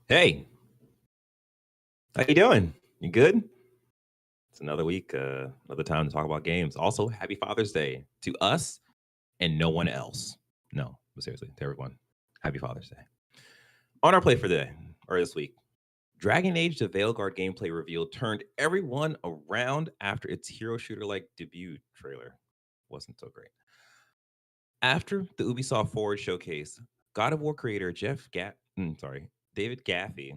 Hey, how you doing? You good? It's another week, another time to talk about games. Also, happy Father's Day to us and no one else. No, but seriously, to everyone. Happy Father's Day. On our play for the day, or this week, Dragon Age The Veilguard gameplay reveal turned everyone around after its hero shooter-like debut trailer. Wasn't so great. After the Ubisoft Forward showcase, God of War creator David Jaffe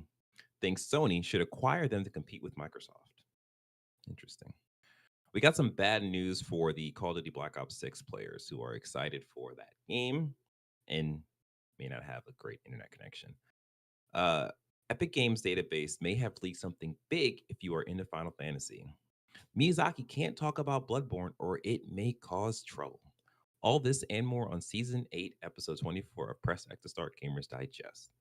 thinks Sony should acquire them to compete with Microsoft. Interesting. We got some bad news for the Call of Duty Black Ops 6 players who are excited for that game and may not have a great internet connection. Uh, Epic Games database may have leaked something big if you are into Final Fantasy. Miyazaki can't talk about Bloodborne or it may cause trouble. All this and more on Season 8, Episode 24 of Press X to Start Gamers Digest.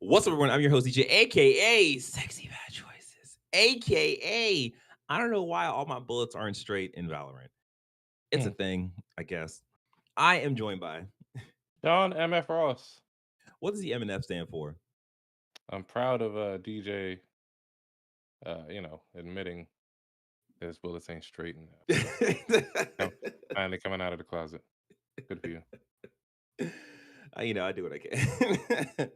What's up, everyone? I'm your host, DJ, aka Sexy Bad Choices, aka I don't know why all my bullets aren't straight in Valorant. It's a thing, I guess. I am joined by. Don MF Ross. What does the MNF stand for? I'm proud of DJ, admitting his bullets ain't straight and finally coming out of the closet. Good for you. I do what I can.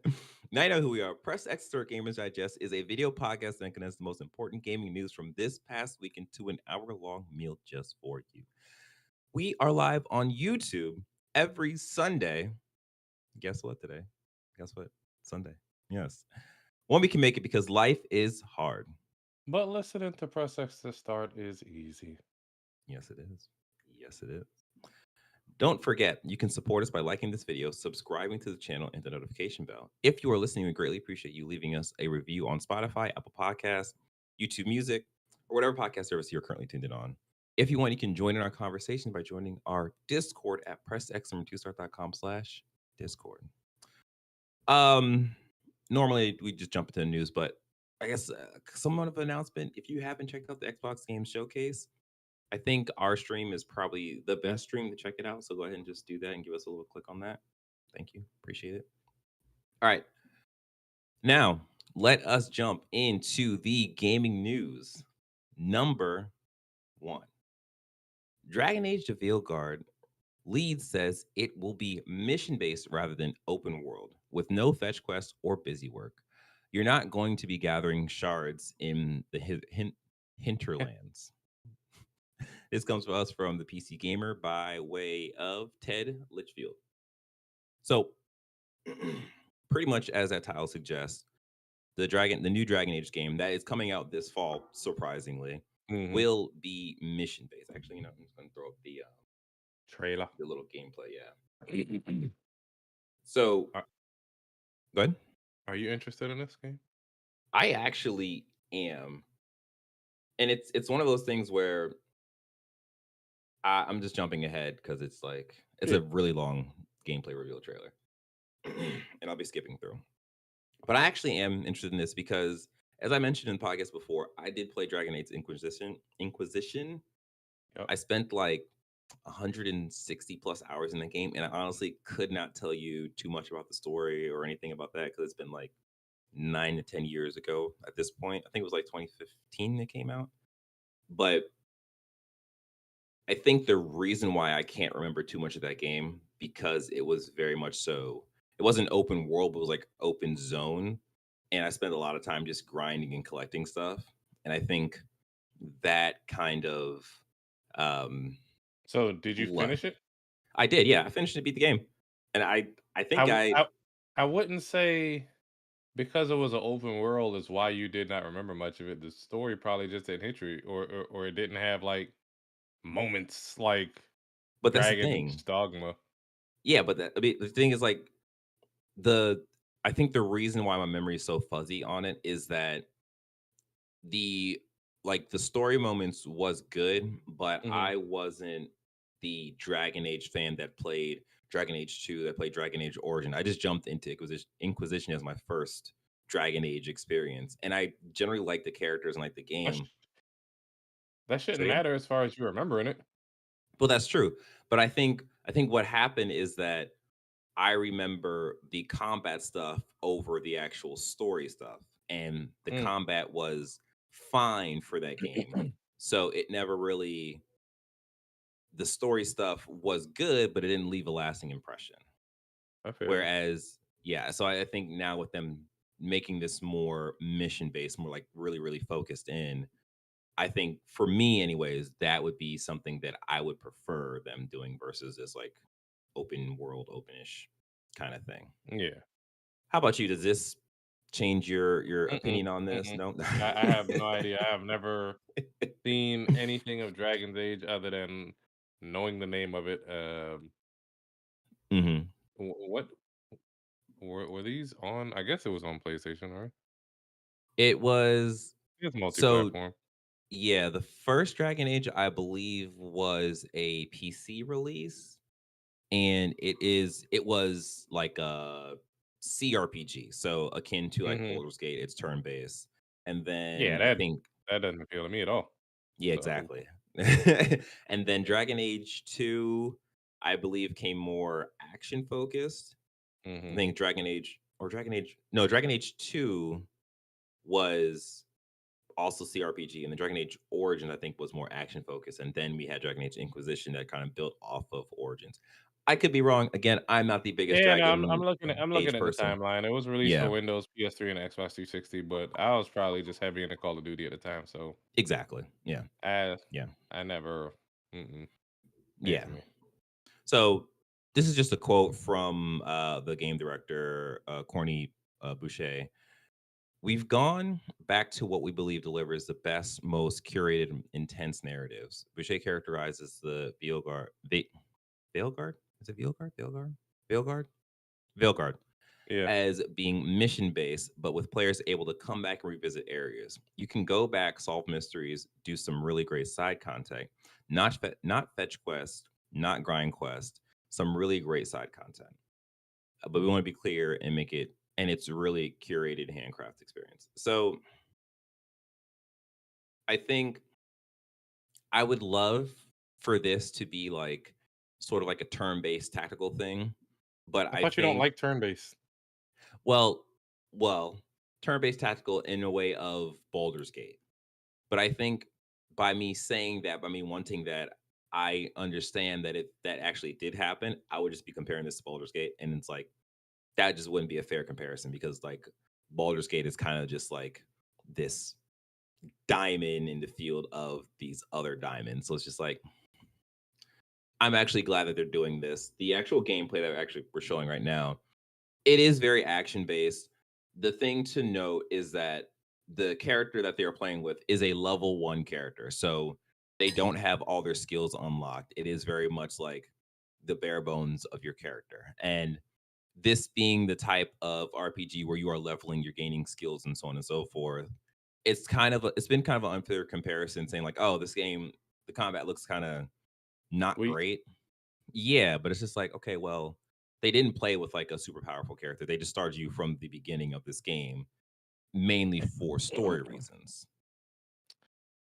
Now you know who we are. Press X Start Gamers Digest is a video podcast that condenses the most important gaming news from this past week into an hour-long meal just for you. We are live on YouTube every Sunday. Guess what today? Guess what? Sunday. Yes. When we can make it because life is hard. But listening to Press X to Start is easy. Yes, it is. Yes, it is. Don't forget, you can support us by liking this video, subscribing to the channel, and the notification bell. If you are listening, we greatly appreciate you leaving us a review on Spotify, Apple Podcasts, YouTube Music, or whatever podcast service you're currently tuned in on. If you want, you can join in our conversation by joining our Discord at pressx2start.com/Discord. Normally we just jump into the news, but I guess somewhat of an announcement. If you haven't checked out the Xbox Games Showcase, I think our stream is probably the best stream to check it out. So go ahead and just do that and give us a little click on that. Thank you. Appreciate it. All right. Now, let us jump into the gaming news. Number 1. Dragon Age The Veilguard lead says it will be mission-based rather than open world, with no fetch quests or busy work. You're not going to be gathering shards in the Hinterlands. This comes to us from the PC Gamer by way of Ted Litchfield. So, pretty much as that title suggests, the new Dragon Age game that is coming out this fall, surprisingly, will be mission based. Actually, I'm just going to throw up the trailer, the little gameplay. Yeah. So, go ahead. Are you interested in this game? I actually am, and it's one of those things where I'm just jumping ahead because it's a really long gameplay reveal trailer, and I'll be skipping through. But I actually am interested in this because, as I mentioned in podcasts before, I did play Dragon Age Inquisition. Yep. I spent like 160 plus hours in the game, and I honestly could not tell you too much about the story or anything about that because it's been like 9 to 10 years ago at this point. I think it was like 2015 it came out. But I think the reason why I can't remember too much of that game because it was very much so, it wasn't open world, but it was like open zone. And I spent a lot of time just grinding and collecting stuff. And I think that kind of So did you finish it? I did, yeah. I finished it, beat the game. And I think I wouldn't say because it was an open world is why you did not remember much of it. The story probably just didn't hit you, or it didn't have like moments like but that's the Dragon's thing. Dogma. Yeah, but the thing is like I think the reason why my memory is so fuzzy on it is that the story moments was good, but I wasn't the Dragon Age fan that played Dragon Age 2, that played Dragon Age Origin. I just jumped into Inquisition as my first Dragon Age experience. And I generally like the characters and like the game. That shouldn't matter as far as you remembering it. Well, that's true. But I think what happened is that I remember the combat stuff over the actual story stuff, and the Mm. combat was fine for that game. So it never really, the story stuff was good, but it didn't leave a lasting impression. I feel you. Whereas, yeah, so I think now with them making this more mission based, more like really, really focused in, I think for me, anyways, that would be something that I would prefer them doing versus this like open world, openish kind of thing. Yeah. How about you? Does this change your Mm-mm, opinion on this? mm-mm. No. I have no idea. I have never seen anything of Dragon's Age other than knowing the name of it. Hmm. What were these on? I guess it was on PlayStation, right? It was It's so multi-platform. yeah. The first Dragon Age, I believe, was a PC release, and it was like a CRPG, so akin to like Hmm. Baldur's Gate. It's turn based, and Yeah, then I that think that doesn't appeal to me at all. yeah, So, exactly. And then Dragon Age 2, I believe, came more action focused. I hmm think Dragon Age or Dragon Age no, Dragon Age 2 was also CRPG, and the Dragon Age Origins, I think, was more action focused. And then we had Dragon Age Inquisition that kind of built off of Origins. I could be wrong. Again, I'm not the biggest yeah, no, I'm Dragon looking at Age the person. timeline. It was released for Yeah, Windows, PS3, and Xbox 360, but I was probably just heavy into Call of Duty at the time, so exactly. Yeah, I yeah, I never mm-mm, ain't yeah. for me. So this is just a quote from the game director, Corny Boucher. We've gone back to what we believe delivers the best, most curated, and intense narratives. Boucher characterizes the Veilguard? Is it Veilguard? Veilguard? Veilguard? Veilguard Yeah. as being mission based, but with players able to come back and revisit areas. You can go back, solve mysteries, do some really great side content, not fetch quest, not grind quest, some really great side content. But we want to be clear and make it, and it's a really curated handcraft experience. So I think I would love for this to be like sort of like a turn based tactical thing. But I I thought you don't think, like turn-based. well, well, turn-based tactical in a way of Baldur's Gate. But I think by me saying that, by me wanting that, I understand that if that actually did happen, I would just be comparing this to Baldur's Gate, and it's like that just wouldn't be a fair comparison because like Baldur's Gate is kind of just like this diamond in the field of these other diamonds. So it's just like I'm actually glad that they're doing this. The actual gameplay that actually we're showing right now, it is very action based. The thing to note is that the character that they are playing with is a level 1 character. So they don't have all their skills unlocked. It is very much like the bare bones of your character. And this being the type of RPG where you are leveling, you're gaining skills and so on and so forth. It's been kind of an unfair comparison saying like, "Oh, this game the combat looks kind of not Weak. great." Yeah, but it's just like, okay, well, they didn't play with like a super powerful character. They just started you from the beginning of this game, mainly for story reasons.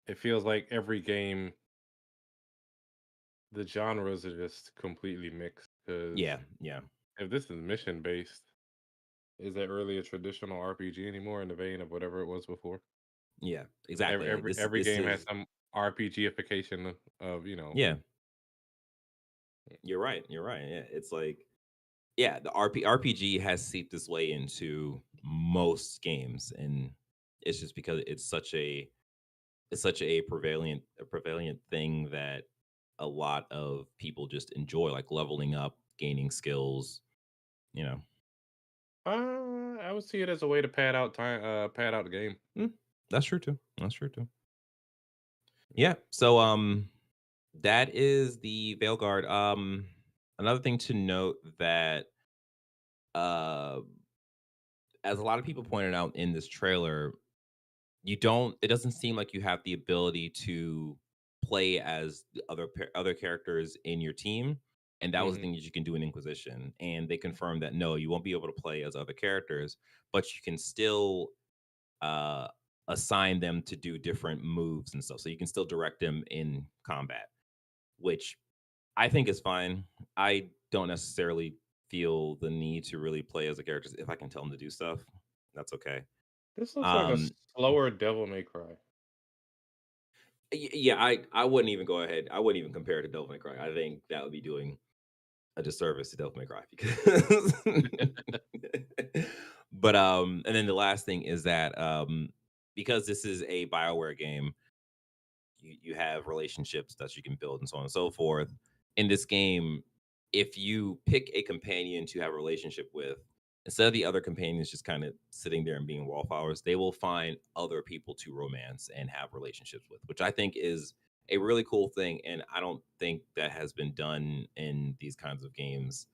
It feels like every game, the genres are just completely mixed. Because Yeah, yeah, if this is mission based, is that really a traditional RPG anymore in the vein of whatever it was before? yeah, Every exactly. every, every This game has is some RPGification of. yeah. You're right. You're right. Yeah, it's like yeah, the RPG has seeped its way into most games, and it's just because it's such a prevalent thing that a lot of people just enjoy, like leveling up, gaining skills. You know, I would see it as a way to pad out time, pad out the game. Mm, that's true too. That's true too. Yeah. So that is the Veilguard. Another thing to note that uh as a lot of people pointed out in this trailer, it doesn't seem like you have the ability to play as the other characters in your team. And that was the Hmm. thing that you can do in Inquisition. And they confirmed that no, you won't be able to play as other characters, but you can still uh, assign them to do different moves and stuff. So you can still direct them in combat, which I think is fine. I don't necessarily. feel the need to really play as a character. If I can tell them to do stuff, that's okay. This looks like a Um, slower Devil May Cry. yeah, I wouldn't even go ahead. I wouldn't even compare it to Devil May Cry. I think that would be doing a disservice to Devil May Cry because. But and then the last thing is that because this is a BioWare game, you have relationships that you can build and so on and so forth. In this game, if you pick a companion to have a relationship with, instead of the other companions just kind of sitting there and being wallflowers, they will find other people to romance and have relationships with, which I think is a really cool thing. And I don't think that has been done in these kinds of games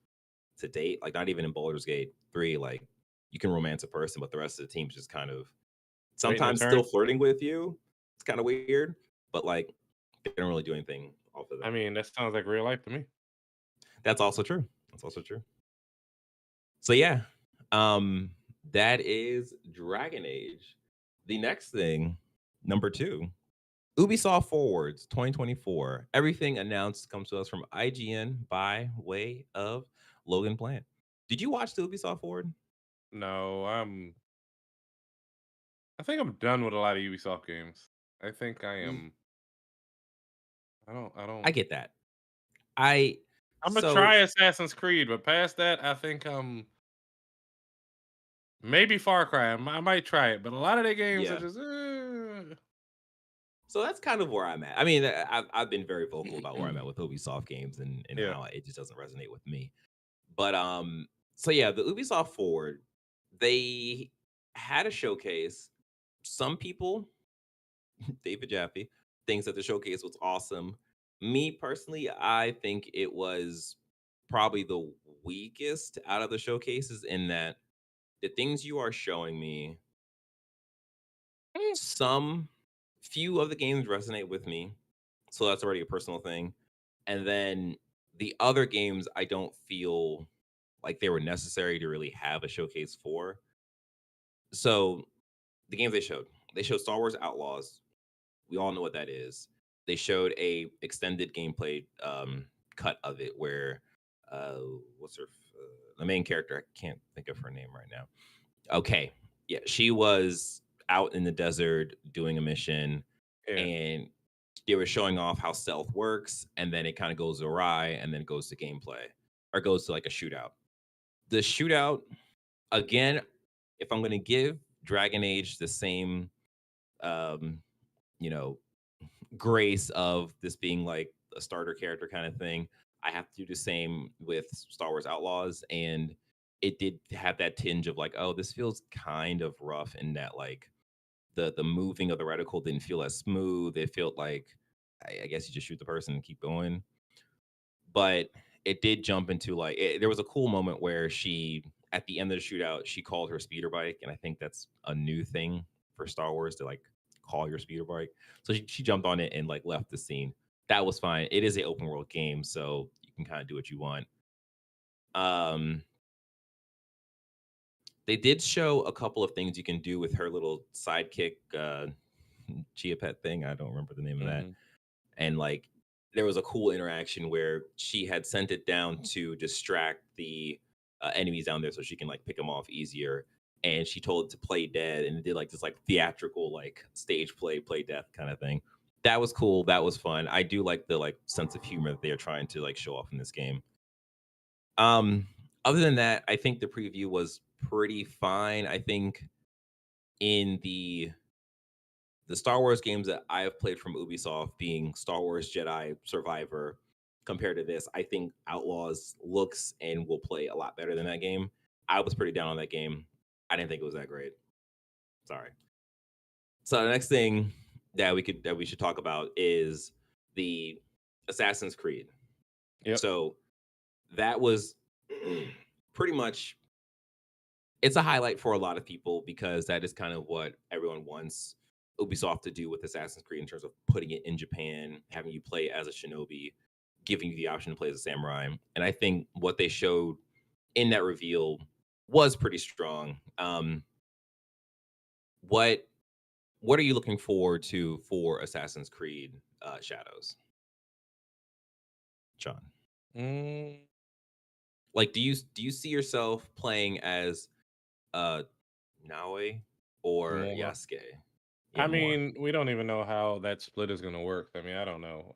to date. Like not even in Baldur's Gate 3, like you can romance a person, but the rest of the team's just kind of Waiting their sometimes still turn. flirting with you. It's kind of weird, but like they don't really do anything off of I that. mean, that sounds like real life to me. That's also true. That's also true. So yeah, um, that is Dragon Age. The next thing, number two, Ubisoft Forwards 2024. Everything announced comes to us from IGN by way of Logan Plant. Did you watch the Ubisoft Forward? No, I think I'm done with a lot of Ubisoft games. I think I Ye- am. I I don't. get that. I I'm gonna so try Assassin's Creed, but past that, I think maybe Far Cry. I might try it, but a lot of their games are yeah. just. So that's kind of where I'm at. I mean, I've been very vocal about where I'm at with Ubisoft games and Yeah. how it just doesn't resonate with me. But so yeah, the Ubisoft Forward, they had a showcase. Some people, David Jaffe, thinks that the showcase was awesome. Me personally, I think it was probably the weakest out of the showcases in that the things you are showing me, Mm. some few of the games resonate with me. So that's already a personal thing. And then the other games I don't feel like they were necessary to really have a showcase for. So the games they showed Star Wars Outlaws. We all know what that is. They showed a extended gameplay cut of it where uh what's her the main character, I can't think of her name right now. Okay. Yeah, she was out in the desert doing a mission Yeah. and they were showing off how stealth works and then it kind of goes awry and then it goes to gameplay or goes to like a shootout. The shootout again, if I'm going to give Dragon Age the same um you know grace of this being like a starter character kind of thing, I have to do the same with Star Wars Outlaws. And it did have that tinge of like, oh, this feels kind of rough in that like the moving of the reticle didn't feel as smooth. It felt like I guess you just shoot the person and keep going. But it did jump into like there was a cool moment where she at the end of the shootout she called her speeder bike, and I think that's a new thing for Star Wars to like call your speeder bike. So she jumped on it and like left the scene. That was fine. It is an open world game, so you can kind of do what you want. Um, they did show a couple of things you can do with her little sidekick Chia Pet thing. I don't remember the name of that. Hmm. And like there was a cool interaction where she had sent it down to distract the enemies down there so she can like pick them off easier. And she told it to play dead, and it did like this like theatrical like stage play death kind of thing. That was cool. That was fun. I do like the like sense of humor that they are trying to like show off in this game. Um, Other than that, I think the preview was pretty fine. I think in the Star Wars games that I have played from Ubisoft, being Star Wars Jedi Survivor, compared to this, I think Outlaws looks and will play a lot better than that game. I was pretty down on that game. I didn't think it was that great. Sorry. So the next thing that we should talk about is the Assassin's Creed. Yep. So that was pretty much it's a highlight for a lot of people because that is kind of what everyone wants Ubisoft to do with Assassin's Creed in terms of putting it in Japan, having you play as a shinobi, giving you the option to play as a samurai. And I think what they showed in that reveal was pretty strong. What what are you looking forward to for Assassin's Creed Shadows, John? Mm. Like, do you see yourself playing as uh Naoi or More. Yasuke? Yeah, I more. mean, we don't even know how that split is gonna work. I mean, I don't know.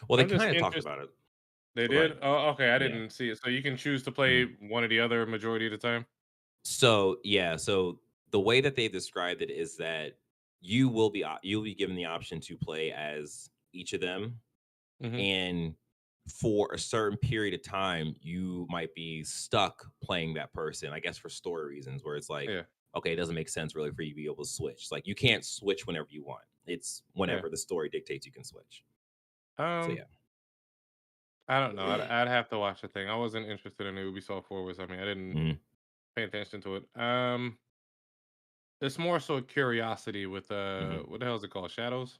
Well, they I'm just kind of talked interested. about it. They Oh, go did? ahead. Oh, okay. I Yeah. didn't see it. So you can choose to play Mhm. one or the other majority of the time. So yeah, so the way that they described it is that you'll be given the option to play as each of them, Hmm. and for a certain period of time you might be stuck playing that person, I guess for story reasons, where it's like, Yeah. okay, it doesn't make sense really for you to be able to switch. Like, you can't switch whenever you want. It's Yeah. whenever the story dictates you can switch. So Um, yeah. I don't know. I'd have to watch the thing. I wasn't interested in the Ubisoft Forwards. I mean, I didn't Mhm. pay attention to it. It's more so curiosity with Mhm. what the hell is it called? Shadows.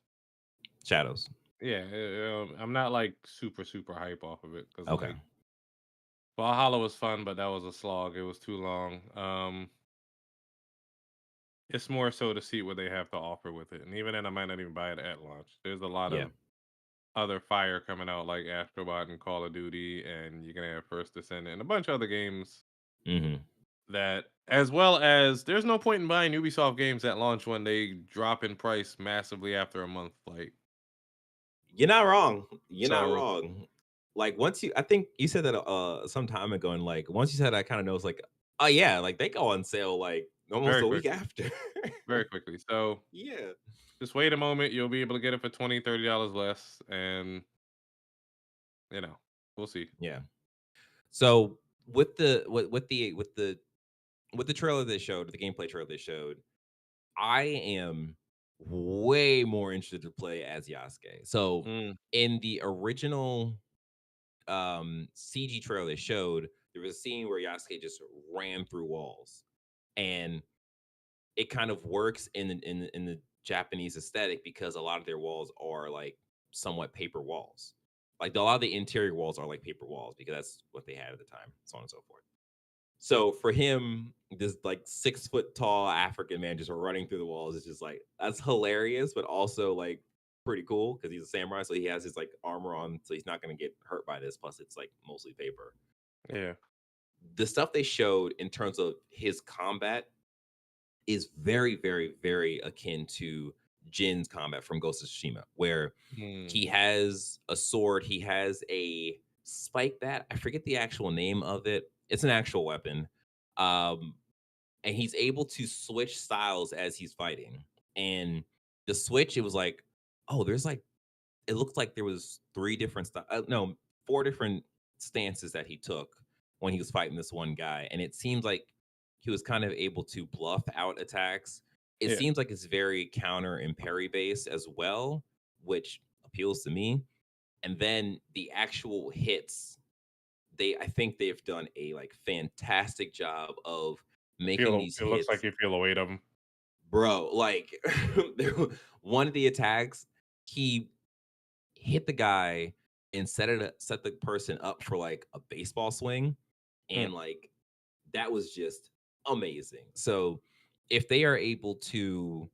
Shadows. Yeah, I'm not like super hype off of it because Okay. like Valhalla was fun, but that was a slog. It was too long. It's more so to see what they have to offer with it, and even then, I might not even buy it at launch. There's a lot Yeah. of other fire coming out like Astrobot and Call of Duty, and you're gonna have First Descendant and a bunch of other games Mhm. that, as well as, there's no point in buying Ubisoft games at launch when they drop in price massively after a month. Like, You're not wrong. You're not so wrong. Like, once you I think you said that some time ago, and like once you said that, I kind of know it's like, oh yeah, like they go on sale like almost very a week quickly, after. very quickly. So Yeah. just wait a moment. You'll be able to get it for $20, $30 less, and we'll see. Yeah. So with the trailer they showed, the gameplay trailer they showed, I am way more interested to play as Yasuke. So Mm, in the original CG trailer they showed, there was a scene where Yasuke just ran through walls. And it kind of works in the Japanese aesthetic because a lot of their walls are like somewhat paper walls. Like, a lot of the interior walls are like paper walls because that's what they had at the time, so on and so forth. So for him, this like 6 foot tall African man just running through the walls is just like, that's hilarious, but also like pretty cool because he's a samurai, so he has his like armor on, so he's not gonna get hurt by this. Plus, it's like mostly paper. yeah. The stuff they showed in terms of his combat is very, very, very akin to Jin's combat from Ghost of Tsushima, where Mm, he has a sword, he has a spike bat. I forget the actual name of it. It's an actual weapon. Um, and he's able to switch styles as he's fighting. And the switch, it was like, oh, there's like, it looked like there was three different no, four different stances that he took when he was fighting this one guy, and it seems like he was kind of able to bluff out attacks. It yeah. seems like it's very counter and parry based as well, which appeals to me. And then the actual hits, I think they've done a like fantastic job of making these It looks like hits, you feel the weight of them. bro. Like, one of the attacks, he hit the guy and set the person up for like a baseball swing, Mm, and like that was just amazing. So if they are able to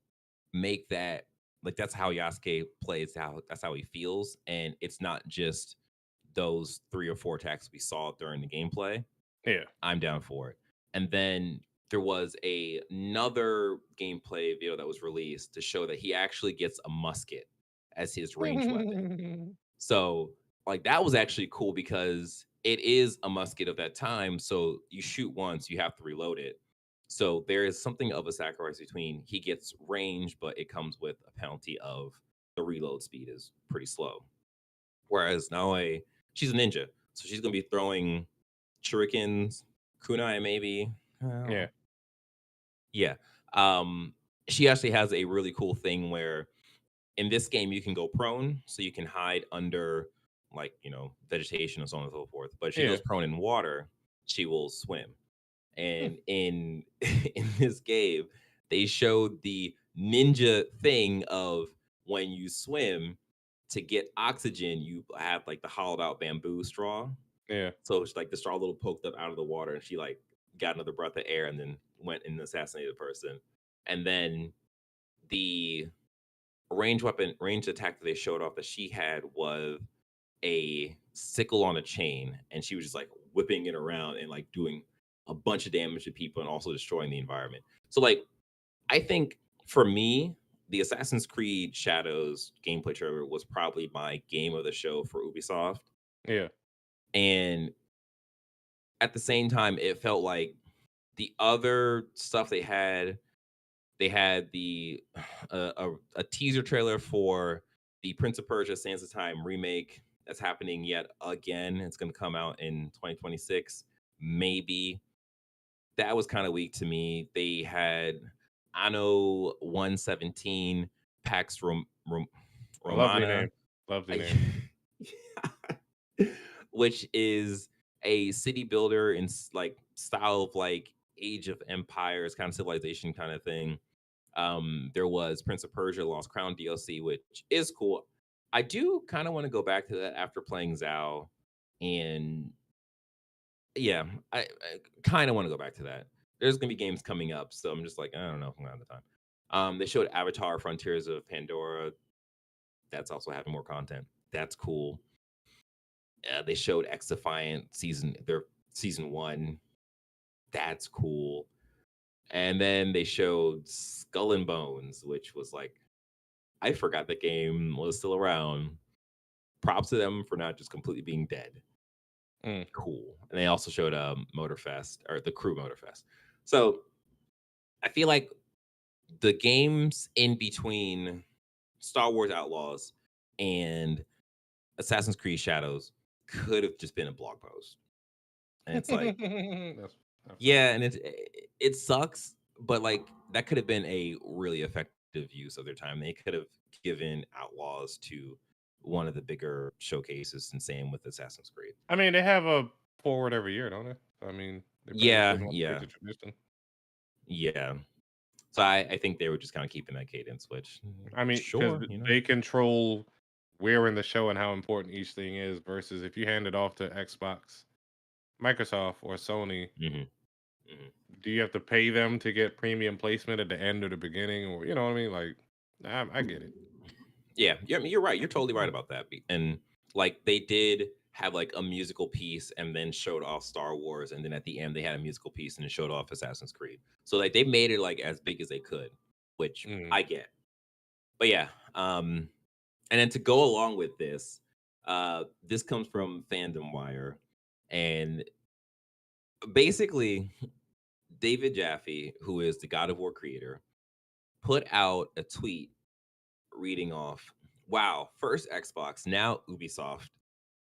make that, like, that's how Yasuke plays, how that's how he feels, and it's not just those three or four attacks we saw during the gameplay, yeah. I'm down for it. And then there was another gameplay video that was released to show that he actually gets a musket as his range weapon. So, like, that was actually cool because it is a musket of that time. So you shoot once, you have to reload it. So there is something of a sacrifice between he gets range, but it comes with a penalty of the reload speed is pretty slow. Whereas Naoe, she's a ninja, so she's gonna be throwing shurikens, kunai maybe. I don't Yeah. know. Yeah. Um, she actually has a really cool thing where in this game you can go prone, so you can hide under, like, vegetation and so on and so forth. But if she Yeah. goes prone in water, she will swim. Hmm, And in in this game, they showed the ninja thing of when you swim to get oxygen, you have like the hollowed out bamboo straw. yeah. So it's like the straw little poked up out of the water, and she like got another breath of air and then went and assassinated the person. And then the range attack that they showed off that she had was a sickle on a chain, and she was just like whipping it around and like doing a bunch of damage to people and also destroying the environment. So like I think for me, the Assassin's Creed Shadows gameplay trailer was probably my game of the show for Ubisoft. Yeah. And at the same time, it felt like the other stuff they had the a teaser trailer for the Prince of Persia: Sands of Time remake that's happening yet again. It's going to come out in 2026. Maybe that was kind of weak to me. They had Anno 117 Pax Lovely name. Romana, Lovely I- name. which is a city builder in like style of like Age of Empires kind of civilization kind of thing. There was Prince of Persia Lost Crown DLC, which is cool. I do kind of want to go back to that after playing Zao, and yeah, I kind of want to go back to that. There's gonna be games coming up, so I'm just like, I don't know if I'm gonna have the time. They showed Avatar: Frontiers of Pandora. That's also having more content. That's cool. They showed X Defiant their season one. That's cool. And then they showed Skull and Bones, which was like, I forgot the game was still around. Props to them for not just completely being dead. Mm. Cool. And they also showed Motorfest, or the Crew Motorfest. So I feel like the games in between Star Wars Outlaws and Assassin's Creed Shadows could have just been a blog post. And it's like, That's yeah, and it sucks, but like that could have been a really effective use of their time. They could have given Outlaws to one of the bigger showcases, and same with Assassin's Creed. I mean, they have a forward every year, don't they? I mean, they probably just Yeah, didn't want to break yeah, the tradition. yeah. So I think they were just kind of keeping that cadence, which I mean, because sure, you know. they control where in the show and how important each thing is. Versus if you hand it off to Xbox, Microsoft, or Sony, Hmm. Hmm. do you have to pay them to get premium placement at the end or the beginning, or you know what I mean? Like, I get it. Yeah, you're right. You're totally right about that. And like they did have like a musical piece and then showed off Star Wars, and then at the end they had a musical piece and then showed off Assassin's Creed. So like they made it like as big as they could, which Mm. I get. But yeah, and then to go along with this, this comes from Fandomwire, and basically David Jaffe, who is the God of War creator, put out a tweet reading off, wow, first Xbox, now Ubisoft.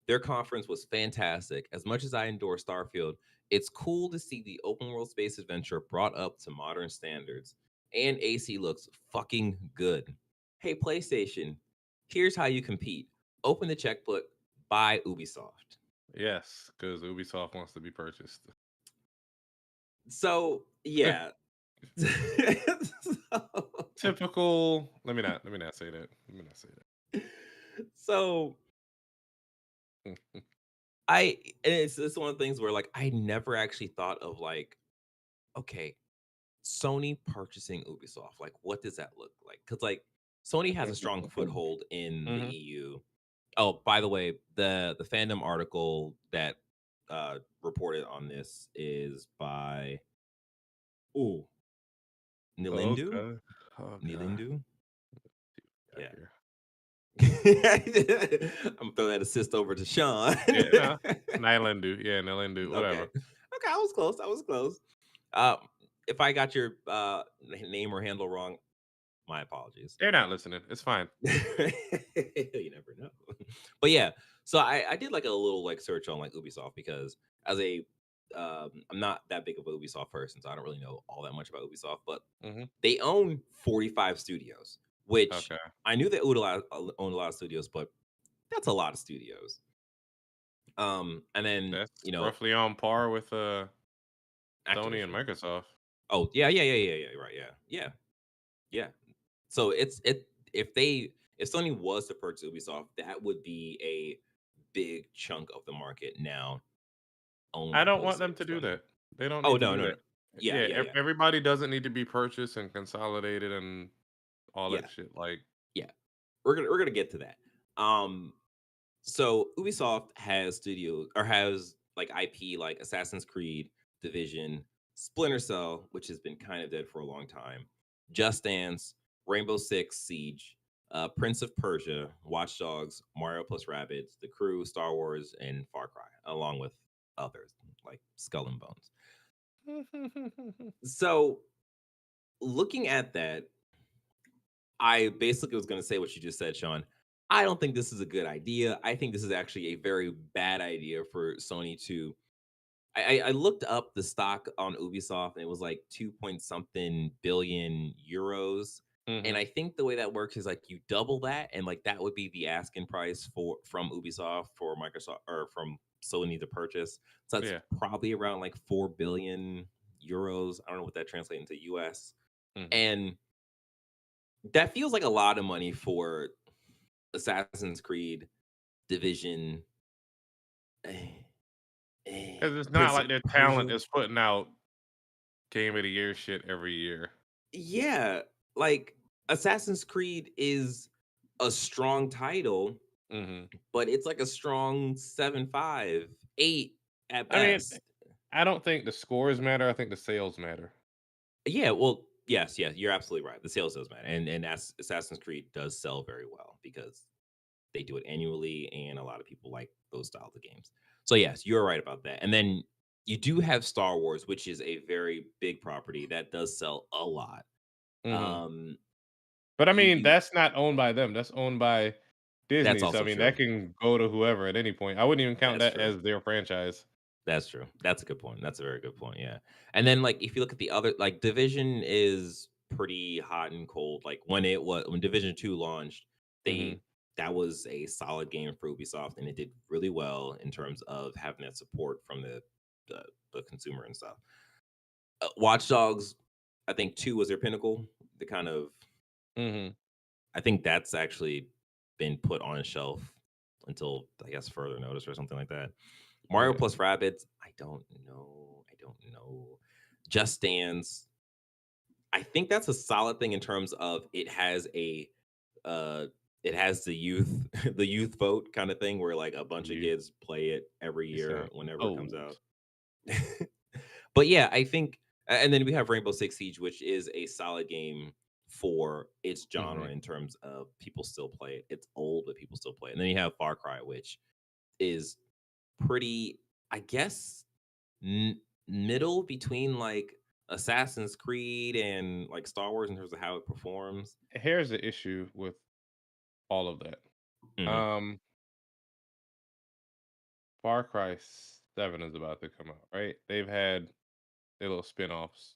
Their conference was fantastic. As much as I endorse Starfield, it's cool to see the open world space adventure brought up to modern standards. And AC looks fucking good. Hey, PlayStation, here's how you compete. Open the checkbook, buy Ubisoft. Yes, because Ubisoft wants to be purchased. So, yeah. Typical. Let me not. Let me not say that. Let me not say So that. and it's one of the things where like I never actually thought of like, okay, Sony purchasing Ubisoft, like what does that look like? Because like Sony has a strong foothold in the Hmm. EU. Oh, by the way, the fandom article that reported on this is by ooh Oh Nilindu. god. Oh god. Nilindu. Got Yeah. here. I'm throwing that assist over to Sean. Yeah, no. Nylandu. Yeah, Nylandu. Okay. Whatever. Okay, I was close. I was close. Um, if I got your name or handle wrong, my apologies. They're not listening. It's fine. You never know. But yeah, so I did like a little like search on like Ubisoft because as a I'm not that big of a Ubisoft person, so I don't really know all that much about Ubisoft. But Hmm. they own 45 studios, which Okay. I knew they owned a lot of studios, but that's a lot of studios. And then That's roughly on par with Sony and Activision. Microsoft. Oh yeah, right, yeah. So if Sony was to purchase Ubisoft, that would be a big chunk of the market now owned I don't want wholesale them to do Sony. that. They don't Oh need to no, do no, no. that. Yeah, Yeah, yeah, yeah, everybody doesn't need to be purchased and consolidated and all yeah, that shit. Like, yeah. We're gonna get to that. Um, So Ubisoft has studios or has like IP like Assassin's Creed, Division, Splinter Cell, which has been kind of dead for a long time, Just Dance, Rainbow Six Siege, Prince of Persia, Watch Dogs, Mario plus Rabbids, The Crew, Star Wars, and Far Cry, along with others like Skull and Bones. So looking at that, I basically was going to say what you just said, Sean. I don't think this is a good idea. I think this is actually a very bad idea for Sony to. I looked up the stock on Ubisoft and it was like 2 point something billion euros. And Hmm. I think the way that works is like you double that, and like that would be the asking price for from Ubisoft for Microsoft or from Sony to purchase. So that's Yeah. probably around like 4 billion euros. I don't know what that translates into US. Hmm. And that feels like a lot of money for Assassin's Creed, Division, eh, Because it's not Prince like of their talent Persia. is putting out game of the year shit every year. Yeah, like Assassin's Creed is a strong title, Hmm. but it's like a strong 7.5, 8 at I mean, best. I don't think the scores matter. I think the sales matter. Yeah, well, yes, you're absolutely right. The sales does matter, and Assassin's Creed does sell very well because they do it annually, and a lot of people like those styles of games. So yes, you're right about that. And then you do have Star Wars, which is a very big property that does sell a lot. Hmm. Um, But I mean, you that's not owned by them. That's owned by That's Disney. So I also mean, true. that can go to whoever at any point. I wouldn't even count That's that true. as their franchise. That's true. That's a good point. That's a very good point. Yeah. And then like if you look at the other like Division is pretty hot and cold. Like when Division 2 launched, Hmm. they that was a solid game for Ubisoft and it did really well in terms of having that support from the, the consumer and stuff. Watch Dogs, I think 2 was their pinnacle. The kind of Hmm. I think that's actually been put on a shelf until I guess further notice or something like that. Mario Yeah. plus Rabbids, I don't know. I don't know. Just Dance, I think that's a solid thing in terms of uh it has the youth the youth vote kind of thing where like a bunch of You kids play it every you year say whenever it comes old. out. But yeah, I think and then we have Rainbow Six Siege, which is a solid game for its genre Hmm. in terms of people still play it. It's old, but people still play it. And then you have Far Cry, which is pretty, I guess, middle between like Assassin's Creed and like Star Wars in terms of how it performs. Here's the issue with all of that. Hmm. Um, Far Cry 7 is about to come out, right? They've had their little spin-offs,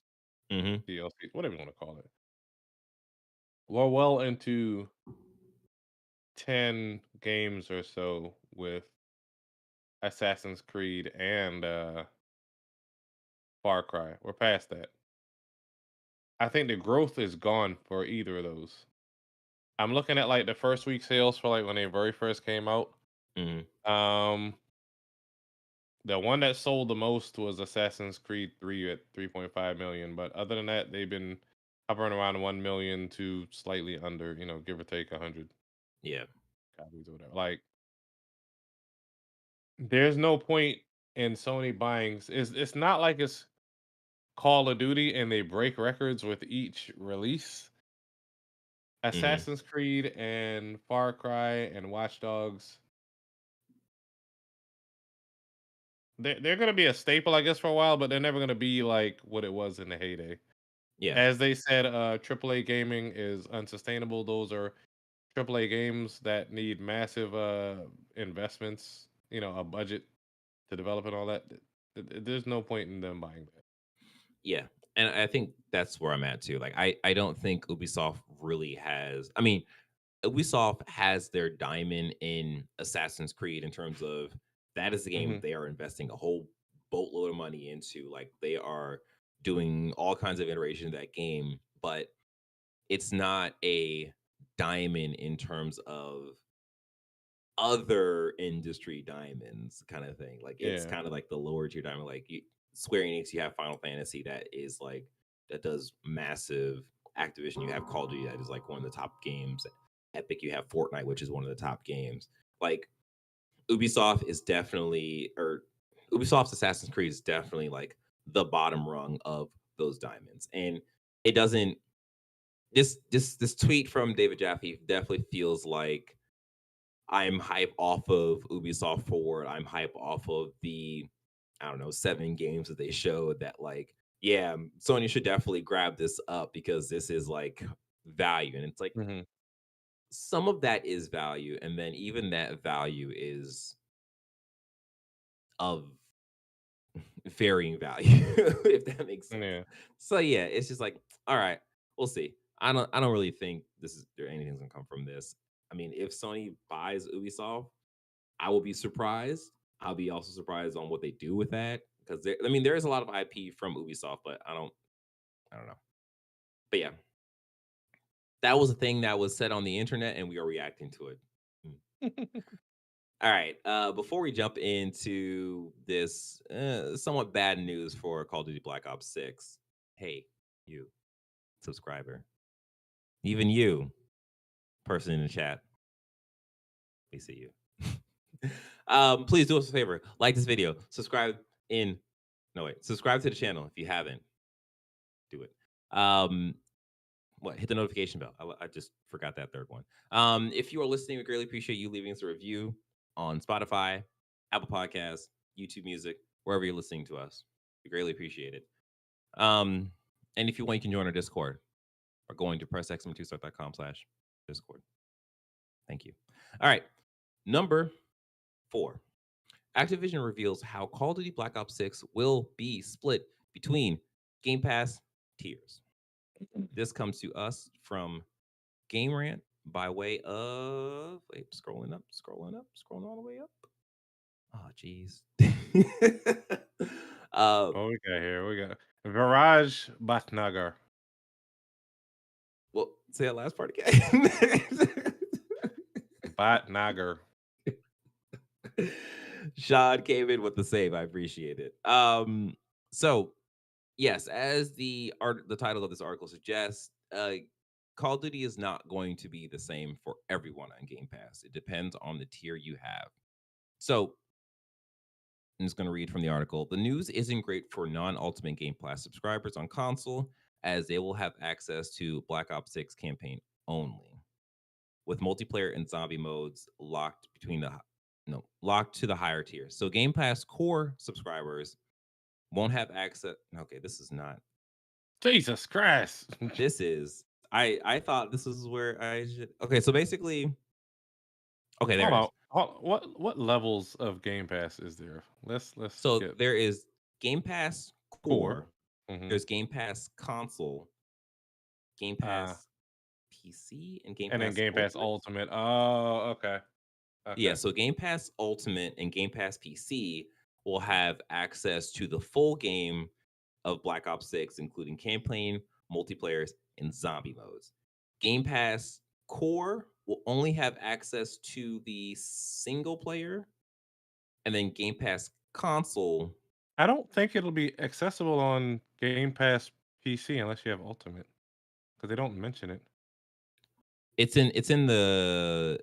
Hmm. DLC, whatever you want to call it. We're well into 10 games or so with Assassin's Creed and Far Cry. We're past that. I think the growth is gone for either of those. I'm looking at like the first week sales for like when they very first came out. Hmm. Um, the one that sold the most was Assassin's Creed 3 at 3.5 million, but other than that, they've been hovering around 1 million to slightly under, give or take 100 Yeah. copies or whatever. Like, there's no point in Sony buying. It's not like it's Call of Duty and they break records with each release. Hmm. Assassin's Creed and Far Cry and Watch Dogs, they're gonna be a staple, I guess, for a while, but they're never gonna be like what it was in the heyday. Yeah. As they said, AAA gaming is unsustainable. Those are AAA games that need massive investments, a budget to develop and all that. There's no point in them buying that. Yeah. And I think that's where I'm at too. Like I don't think Ubisoft really has I mean, Ubisoft has their diamond in Assassin's Creed in terms of that is the game Hmm. they are investing a whole boatload of money into. Like they are doing all kinds of iterations of that game, but it's not a diamond in terms of other industry diamonds kind of thing. Like it's Yeah. kind of like the lower tier diamond. Like Square Enix, you have Final Fantasy that is like that does massive. Activision, you have Call of Duty that is like one of the top games. Epic, you have Fortnite, which is one of the top games. Like Ubisoft is definitely, or Ubisoft's Assassin's Creed is definitely like the bottom rung of those diamonds. And it doesn't, this tweet from David Jaffe definitely feels like I'm hype off of Ubisoft Forward. I'm hype off of the, I don't know, 7 games that they showed that, like, yeah, Sony should definitely grab this up because this is like value. And it's like Hmm. some of that is value. And then even that value is of varying value, if that makes sense. Yeah. So yeah, it's just like, all right, we'll see. I don't really think this is there anything's gonna come from this. I mean, if Sony buys Ubisoft, I will be surprised. I'll be also surprised on what they do with that. Because I mean, there is a lot of IP from Ubisoft, but I don't know. But yeah, that was a thing that was said on the internet, and we are reacting to it. All right. Before we jump into this somewhat bad news for Call of Duty Black Ops 6, hey, you subscriber, even you person in the chat, we see you. Please do us a favor, like this video, subscribe in. No wait, subscribe to the channel if you haven't. Do it. What? Hit the notification bell. I just forgot that third one. If you are listening, we greatly appreciate you leaving us a review on Spotify, Apple Podcasts, YouTube Music, wherever you're listening to us. We greatly appreciate it. Um, and if you want, you can join our Discord or going to pressxm2start.com/Discord. Thank you. All right. Number 4. Activision reveals how Call of Duty Black Ops 6 will be split between Game Pass tiers. This comes to us from Game Rant by way of, wait, scrolling scrolling all the way up. Oh, jeez. What we got here? We got Viraj Bhatnagar. Well, say that last part again. Bhatnagar. Sean came in with the save. I appreciate it. So yes, as the title of this article suggests, Call of Duty is not going to be the same for everyone on Game Pass. It depends on the tier you have. So I'm just going to read from the article. The news isn't great for non-Ultimate Game Pass subscribers on console, as they will have access to Black Ops 6 campaign only, with multiplayer and zombie modes locked to the higher tiers. So Game Pass core subscribers won't have access. Okay, this is not. Jesus Christ. This is. I thought this was where I should. Okay, so basically, okay, there Hold it on. is. What levels of Game Pass is there? Let's So get there is Game Pass core. core. Hmm. There's Game Pass console, Game Uh, Pass PC, and Game and then Pass Game Pass Ultimate. Ultimate. Oh, okay. Yeah, Okay. so Game Pass Ultimate and Game Pass PC will have access to the full game of Black Ops 6, including campaign, multiplayers, and zombie modes. Game Pass Core will only have access to the single player, and then Game Pass Console. I don't think it'll be accessible on Game Pass PC unless you have Ultimate, because they don't mention it. It's in the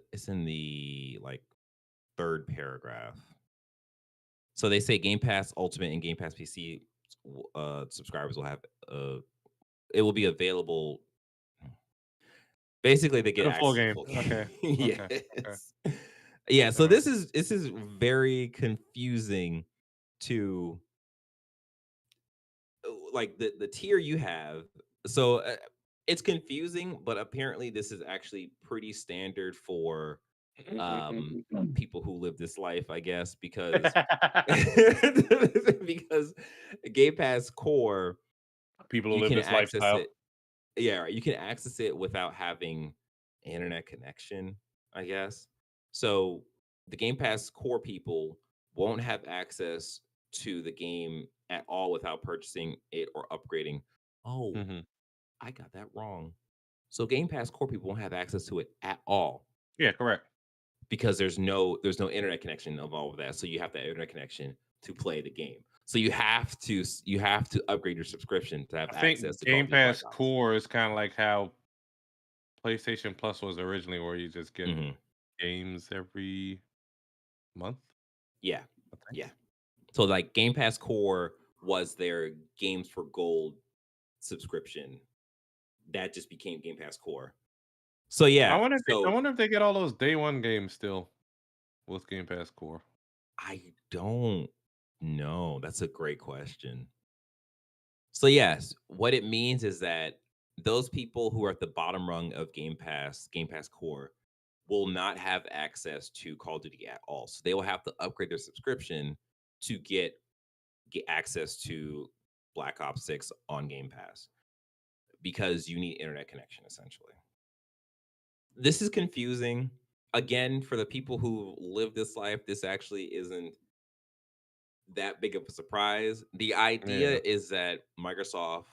like third paragraph. So they say Game Pass Ultimate and Game Pass PC subscribers will have it will be available. Basically, they get The full access to the game. full game. Okay. Okay. Okay. Yes. Yeah. All So right. this is very confusing to like the tier you have. So it's confusing, but apparently this is actually pretty standard for people who live this life, I guess, because because Game Pass Core, People who you live can this access lifestyle. it. Yeah, right. You can access it without having internet connection, I guess. So the Game Pass core people won't have access to the game at all without purchasing it or upgrading. Oh, Hmm. I got that wrong. So Game Pass core people won't have access to it at all Yeah, correct. because there's no internet connection of all of that. So you have that internet connection to play the game. So you have to upgrade your subscription to have I access think to Call of Game Duty Black Pass Ops. Core is kind of like how PlayStation Plus was originally, where you just get Mhm. games every month, Yeah, I think. yeah. So like Game Pass Core was their Games for Gold subscription that just became Game Pass Core. So I yeah, wonder if I so wonder if they get all those day one games still with Game Pass Core. I don't know. That's a great question. So yes, what it means is that those people who are at the bottom rung of Game Pass Core, will not have access to Call of Duty at all. So they will have to upgrade their subscription to get access to Black Ops 6 on Game Pass because you need internet connection essentially. This is confusing. Again, for the people who live this life, this actually isn't that big of a surprise. The Yeah, idea is that Microsoft,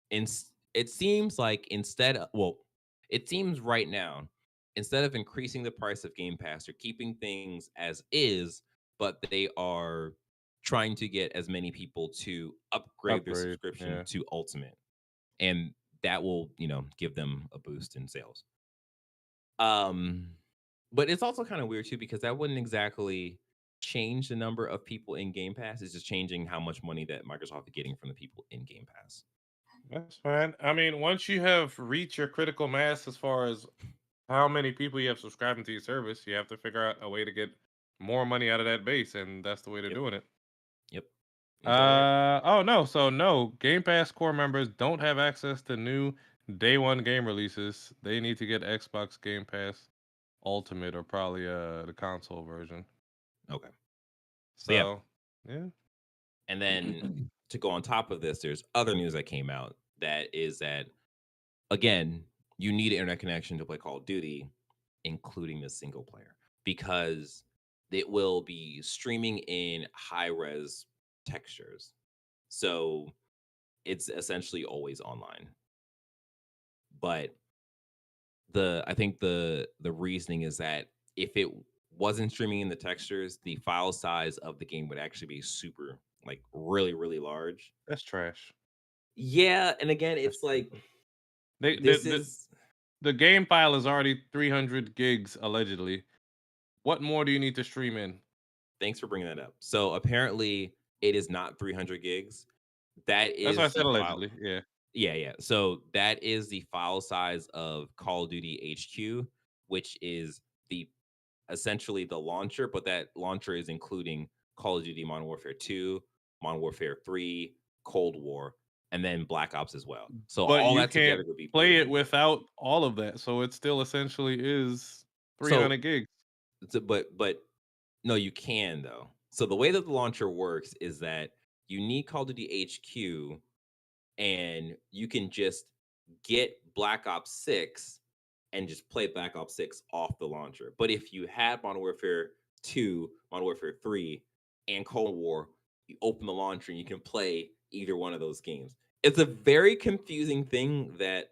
it seems like it seems right now, instead of increasing the price of Game Pass, they're keeping things as is, but they are trying to get as many people to upgrade their upgrade. subscription Yeah, to Ultimate, and that will, give them a boost in sales. Um, but it's also kind of weird too because that wouldn't exactly change the number of people in Game Pass. It's just changing how much money that Microsoft is getting from the people in Game Pass. that's fine. I mean, once you have reached your critical mass as far as how many people you have subscribing to your service, you have to figure out a way to get more money out of that base, and that's the way they're Yep. doing it. Yep. Exactly. Oh no, so no, Game Pass core members don't have access to new day one game releases. They need to get Xbox Game Pass Ultimate or probably the console version. Okay. So yeah. So yeah. And then to go on top of this, there's other news that came out that is that again, you need an internet connection to play Call of Duty, including the single player, because it will be streaming in high res textures. So it's essentially always online. But I think the reasoning is that if it wasn't streaming in the textures, the file size of the game would actually be super like really, really large. That's trash. Yeah, and again, That's it's trash. like They this is the game file is already 300 gigs allegedly. What more do you need to stream in? thanks for bringing that up. So apparently it is not 300 gigs. That That's why I is said the file. allegedly. Yeah. Yeah, yeah. So that is the file size of Call of Duty HQ, which is the essentially the launcher, but that launcher is including Call of Duty Modern Warfare 2, Modern Warfare 3, Cold War, and then Black Ops as well. So But all you that can't together would be play it 300 gigs. without all of that. So it still essentially is So, 300 gigs. but no, you can though. So the way that the launcher works is that you need Call of Duty HQ and you can just get Black Ops 6 and just play Black Ops 6 off the launcher. But if you had Modern Warfare 2, Modern Warfare 3, and Cold War, you open the launcher and you can play either one of those games. It's a very confusing thing that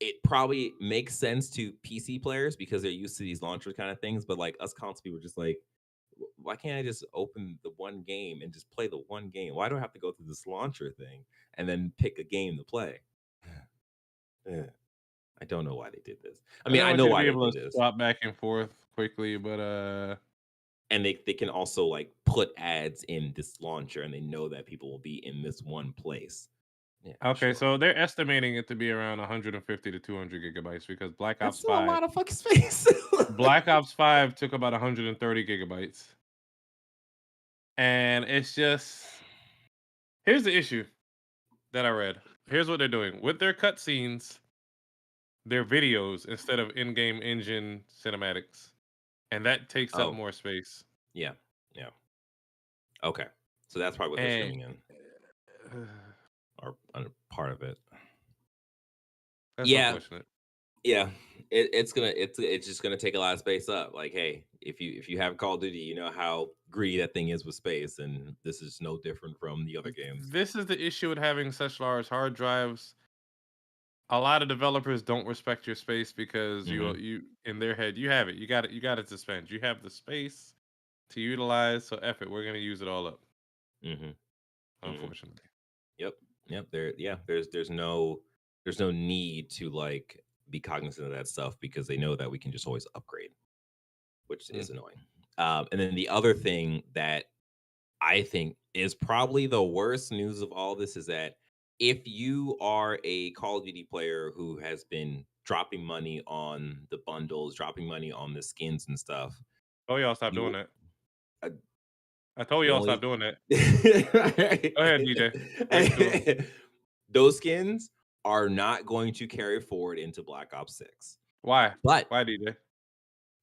it probably makes sense to PC players because they're used to these launcher kind of things. But like us console people, are just like, why can't I just open the one game and just play the one game? Why do I have to go through this launcher thing and then pick a game to play? Eh, I don't know why they did this. I And mean, I I want know you to why be they able did to this. swap back and forth quickly, but And they can also like put ads in this launcher and they know that people will be in this one place. Yeah, okay, sure. so they're estimating it to be around 150 to 200 gigabytes because That's still a lot of fucking space. Black Ops 5 took about 130 gigabytes. And it's just here's the issue that I read. Here's what they're doing. With their cutscenes, their videos instead of in-game engine cinematics. And that takes up Oh, more space. yeah. Yeah. Okay. So that's probably what they're And streaming in or part of it. that's Yeah. unfortunate. Yeah. It's just gonna take a lot of space up. Like, hey, if you have Call of Duty, you know how greedy that thing is with space, and this is no different from the other games. This is the issue with having such large hard drives. A lot of developers don't respect your space because Hmm. you in their head you have it. You got it to spend. You have the space to utilize, so F it, we're gonna use it all up. Hmm. Hmm. Unfortunately. Yep. Yep. There's no need to like be cognizant of that stuff because they know that we can just always upgrade, which is Mm. annoying. And then the other thing that I think is probably the worst news of all this is that if you are a Call of Duty player who has been dropping money on the bundles, dropping money on the skins and stuff, Oh, y'all stop doing you that. uh, I told the y'all stop only doing that. Go ahead, DJ. Break it to him. those skins are not going to carry forward into Black Ops 6. Why? But Why, DJ?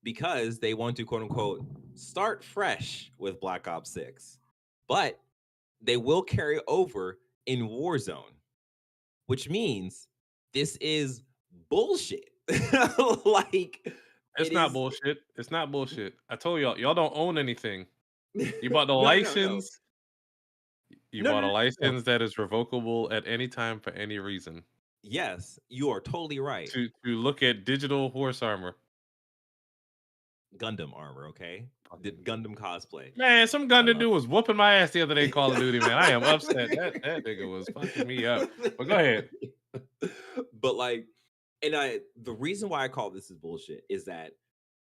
because they want to quote unquote start fresh with Black Ops 6. But they will carry over in Warzone, which means this is bullshit. Like It's it not is bullshit. It's not bullshit. I told y'all don't own anything. You bought the no, no, no. license. You No, bought a no, no. license that is revocable at any time for any reason. Yes, you are totally right. To look at digital horse armor. Gundam armor, okay? The Fucking Gundam cosplay. man, some I Gundam love dude was whooping my ass the other day in Call of Duty, man. I am upset. That nigga was fucking me up. But go ahead. it. But like, and the reason why I call this is bullshit is that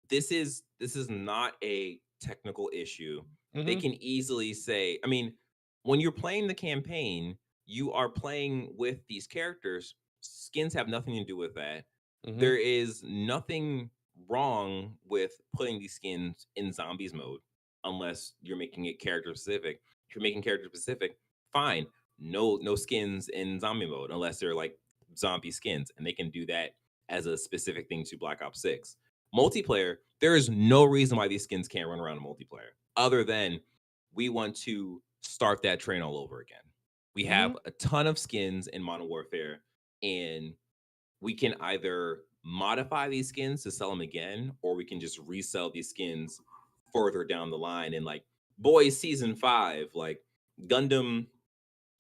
this is not a technical issue. They Mhm. can easily say, I mean, when you're playing the campaign, you are playing with these characters. Skins have nothing to do with that. Mhm. There is nothing wrong with putting these skins in zombies mode unless you're making it character specific. If you're making character specific, fine. No skins in zombie mode unless they're like zombie skins, and they can do that as a specific thing to Black Ops 6. Multiplayer, there is no reason why these skins can't run around in multiplayer other than we want to start that train all over again. We have Mhm. a ton of skins in Modern Warfare, and we can either modify these skins to sell them again, or we can just resell these skins further down the line. And like Boys Season 5, like Gundam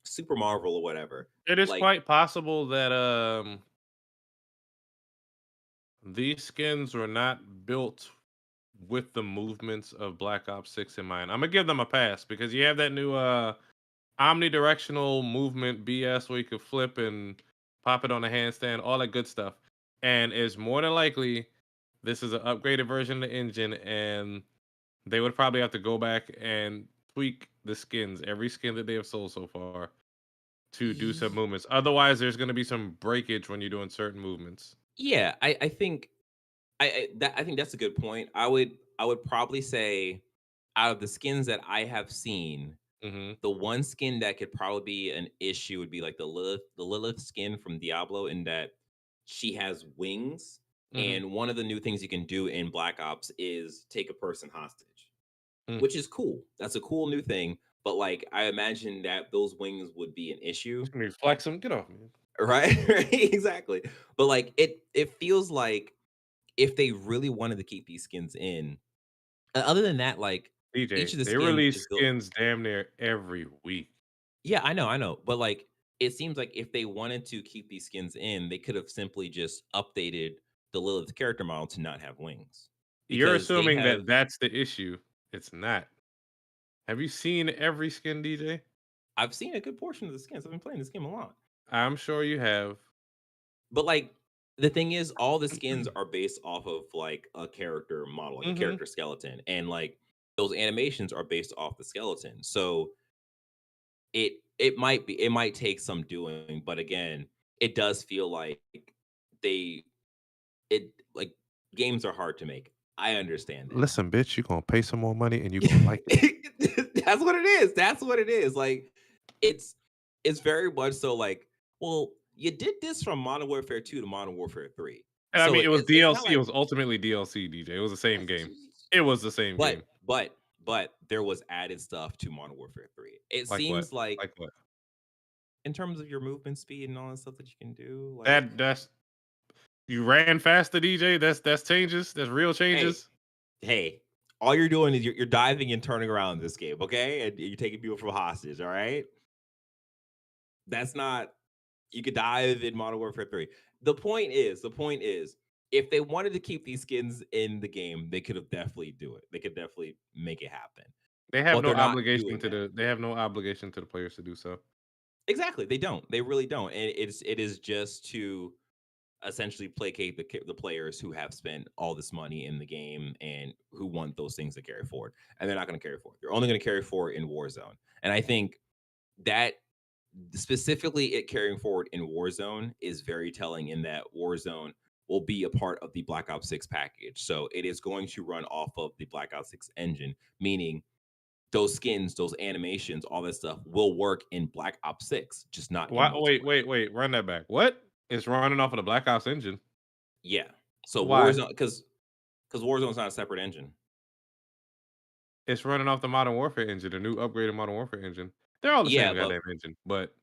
Super Marvel or whatever. It is Like, quite possible that these skins were not built with the movements of Black Ops 6 in mind. I'm gonna give them a pass because you have that new omnidirectional movement BS where you could flip and pop it on a handstand, all that good stuff. And it's more than likely this is an upgraded version of the engine, and they would probably have to go back and tweak the skins, every skin that they have sold so far, to do some movements. Otherwise, there's going to be some breakage when you're doing certain movements. yeah, I think I think that's a good point. I would probably say out of the skins that I have seen, Hmm. the one skin that could probably be an issue would be like the Lilith skin from Diablo, in that she has wings. Hmm. And one of the new things you can do in Black Ops is take a person hostage, Mm. which is cool. That's a cool new thing. But like I imagine that those wings would be an issue, It's gonna be flex them. Get off me, right? Exactly. But like it feels like if they really wanted to keep these skins in, other than that, like each DJ. of the They skins release is built. skins damn near every week. Yeah, I know. But like it seems like if they wanted to keep these skins in, they could have simply just updated the Lilith character model to not have wings. You're Because they assuming have that that's the issue. It's not. Have you seen every skin, DJ? I've seen a good portion of the skins. I've been playing this game a lot. I'm sure you have. But like the thing is, all the skins are based off of like a character model, like a Hmm. character skeleton. And like those animations are based off the skeleton. So it might take some doing, but again, it does feel like they it like games are hard to make. I understand that. Listen, bitch, you're gonna pay some more money and you're gonna like it. That's what it is. That's what it is. Like it's it's very much so like, well, you did this from Modern Warfare 2 to Modern Warfare 3. And I So mean, it was it's not DLC. It like was ultimately DLC, DJ. It was the same game. It was the same but game. but but there was added stuff to Modern Warfare 3. It Like what? seems like Like what? in terms of your movement speed and all that stuff that you can do, like That's you ran faster, DJ. That's changes. That's real hey, changes. hey, all you're doing is you're diving and turning around in this game, okay? And you're taking people from hostage, all right? That's not you could dive in Modern Warfare 3. The point is, if they wanted to keep these skins in the game, they could have definitely do it. They could definitely make it happen. They have But no they're not obligation doing to that. the. They have no obligation to the players to do so. Exactly. They don't. They really don't. And it is just to essentially placate the players who have spent all this money in the game and who want those things to carry forward. And they're not going to carry forward. They're only going to carry forward in Warzone. And I think that specifically it carrying forward in Warzone is very telling in that Warzone will be a part of the Black Ops 6 package. So it is going to run off of the Black Ops 6 engine, meaning those skins, those animations, all that stuff will work in Black Ops 6, just not in Why, wait, multiplayer. wait, wait. Run that back. What? It's running off of the Black Ops engine. Yeah. So Why? Warzone, because Warzone's not a separate engine. It's running off the Modern Warfare engine, the new upgraded Modern Warfare engine. They're all the Yeah, same but goddamn engine, but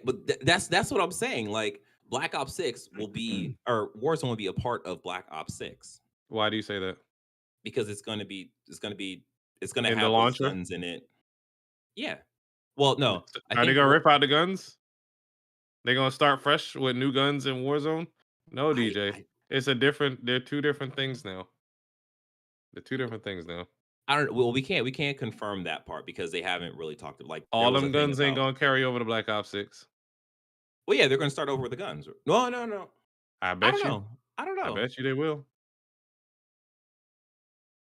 but that's what I'm saying. Like Black Ops 6 will be, or Warzone will be a part of Black Ops 6 why do you say that? because it's gonna In the have those launcher? guns in it. Yeah. Well, no, I Are they think gonna rip out the guns? They gonna start fresh with new guns in Warzone? No, DJ. I It's a different. They're two different things now. They're two different things now. I don't. Well, we can't confirm that part because they haven't really talked. Like there All was a them thing guns ain't about. gonna carry over to Black Ops 6. Well, yeah, they're gonna start over with the guns. No, no, no. I I don't bet you. know. I don't I know. bet you they will.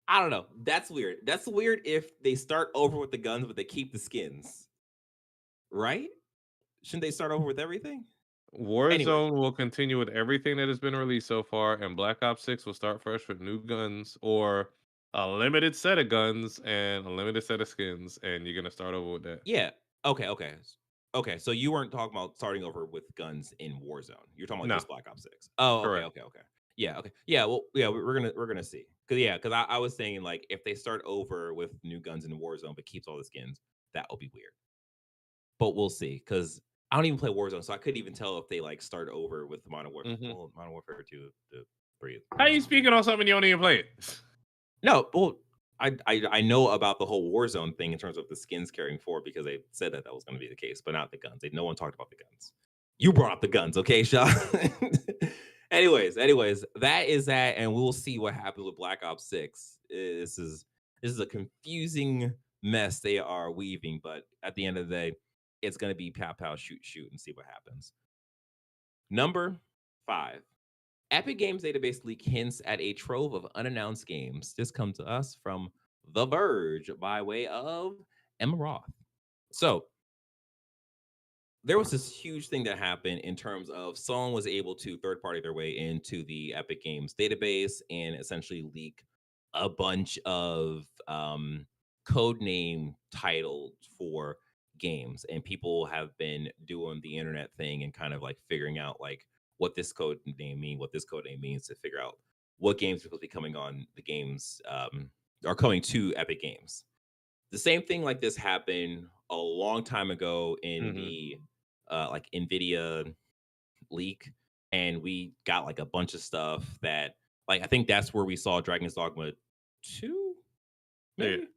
I don't know. That's weird. That's weird if they start over with the guns, but they keep the skins, right? Shouldn't they start over with everything? Anyways, Warzone will continue with everything that has been released so far, and Black Ops 6 will start fresh with new guns or a limited set of guns and a limited set of skins, and you're gonna start over with that. yeah. Okay, okay. Okay, so you weren't talking about starting over with guns in Warzone. You're talking about No, just Black Ops 6. Oh, okay, correct. okay, okay. Yeah, okay. Yeah, well, yeah, we're gonna see. Cause I was saying like if they start over with new guns in Warzone but keeps all the skins, that will be weird. But we'll see. Cause I don't even play Warzone, so I couldn't even tell if they like start over with Modern Warfare. Hmm. Well, Modern Warfare 2, the 3. How you speaking on something you don't even play it? No, well, I know about the whole Warzone thing in terms of the skins carrying forward because they said that was going to be the case, but not the guns. No one talked about the guns. You brought up the guns, okay, Sean? anyways, that is that, and we'll see what happens with Black Ops 6. This is a confusing mess they are weaving, but at the end of the day, it's going to be pow pow shoot shoot and see what happens. Number 5. Epic Games Database leak hints at a trove of unannounced games. This comes to us from The Verge by way of Emma Roth. So there was this huge thing that happened in terms of someone was able to third party their way into the Epic Games database and essentially leak a bunch of code name titles for games. And people have been doing the internet thing and kind of like figuring out like what this code name means, what this code name means to figure out what games are supposed to be coming on the games are coming to Epic Games. The same thing like this happened a long time ago in Hmm. the like Nvidia leak, and we got like a bunch of stuff that like I think that's where we saw Dragon's Dogma 2, Yeah. maybe.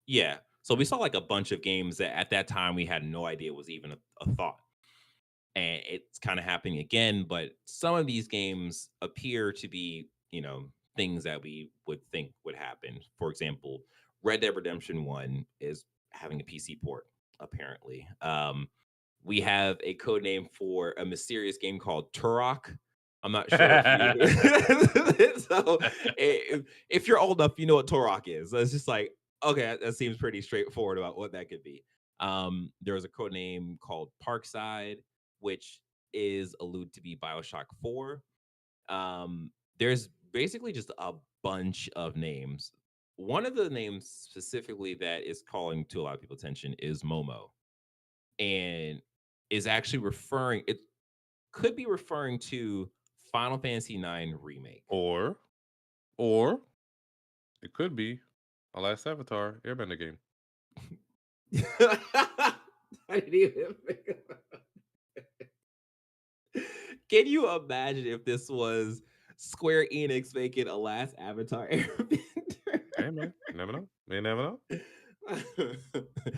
Yeah. So we saw like a bunch of games that at that time we had no idea was even a thought. And it's kind of happening again, but some of these games appear to be, things that we would think would happen. For example, Red Dead Redemption 1 is having a PC port, apparently. We have a code name for a mysterious game called Turok. I'm not sure if you. So if you're old enough, you know what Turok is. So it's just like, okay, that seems pretty straightforward about what that could be. There was a code name called Parkside, which is alluded to be Bioshock 4. There's basically just a bunch of names. One of the names specifically that is calling to a lot of people's attention is Momo, and is actually referring. It could be referring to Final Fantasy 9 remake. Or it could be a Last Avatar Airbender game. I didn't even think about it. Can you imagine if this was Square Enix making a Last Avatar Airbender? Hey man, you never know. You never know.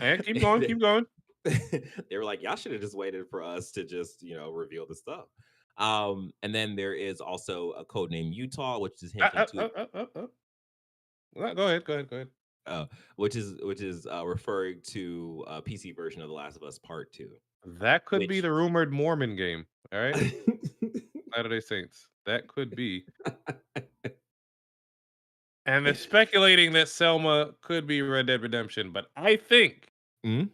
And keep going, And keep going. they were like, y'all should have just waited for us to just, reveal the stuff. And then there is also a code named Utah, which is hinting to Go ahead, go ahead, go ahead. which is referring to a PC version of The Last of Us Part 2, That could be which the rumored Mormon game. All right. Latter-day Saints. That could be. And they're speculating that Selma could be Red Dead Redemption, but I think Mm?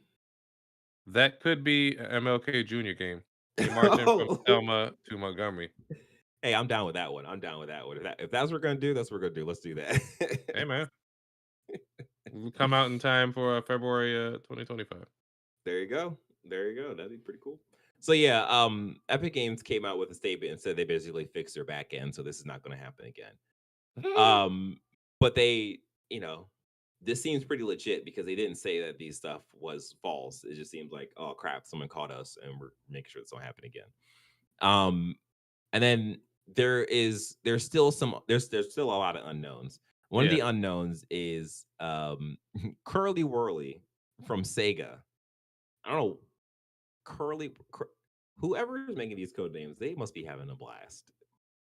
that could be a MLK Jr. game. He marching from Oh, Selma to Montgomery. hey, I'm down with that one. I'm down with that one. If that's what we're gonna do, that's what we're gonna do. Let's do that. Hey, man. Will come out in time for February 2025. There you go. There you go. That'd be pretty cool. So yeah, Epic Games came out with a statement and said they basically fixed their back end, so this is not going to happen again. But they, you know, this seems pretty legit because they didn't say that these stuff was false. It just seems like, oh crap, someone caught us, and we're making sure this don't happen again. And then there's still still a lot of unknowns. One of Yeah. the unknowns is Curly Whirly from Sega. I don't know, whoever is making these code names, they must be having a blast.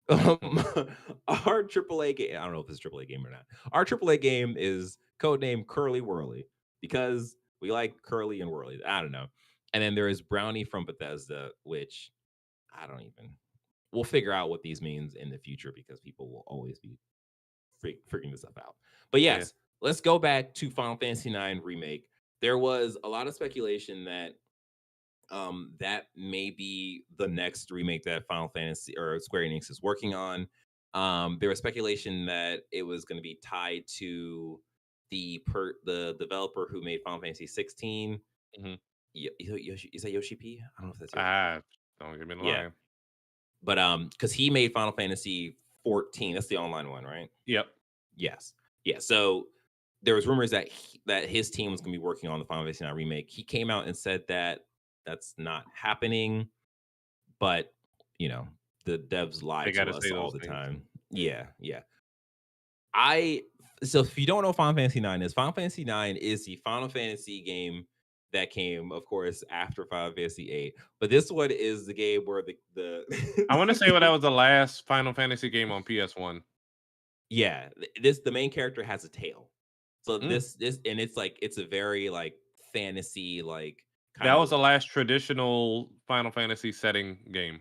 Our AAA game, I don't know if it's AAA game or not. Our AAA game is codename Curly Whirly because we like Curly and Whirly. I don't know. And then there is Brownie from Bethesda, which I don't even. We'll figure out what these means in the future because people will always be figuring this stuff out. But Yeah. yes, let's go back to Final Fantasy IX remake. There was a lot of speculation that that may be the next remake that Final Fantasy or Square Enix is working on. There was speculation that it was going to be tied to the developer who made Final Fantasy 16. Mhm. Is that Yoshi P? I don't know if that's Yoshi P. Ah, don't get me Yeah, lying. but because he made Final Fantasy 14, that's the online one, right? Yep. Yes, yeah. So there was rumors that that his team was going to be working on the Final Fantasy 9 remake. He came out and said that that's not happening, but you know, the devs lie They got to to us say all those the things. time. Yeah. Yeah, yeah. I so if you don't know Final Fantasy 9 is, Final Fantasy 9 is the Final Fantasy game that came, of course, after Final Fantasy 8. But this one is the game where I want to say that the was the last Final Fantasy game on PS1. yeah, this the main character has a tail. So Mm. this and it's like it's a very like fantasy like That kind was of the last traditional Final Fantasy setting game,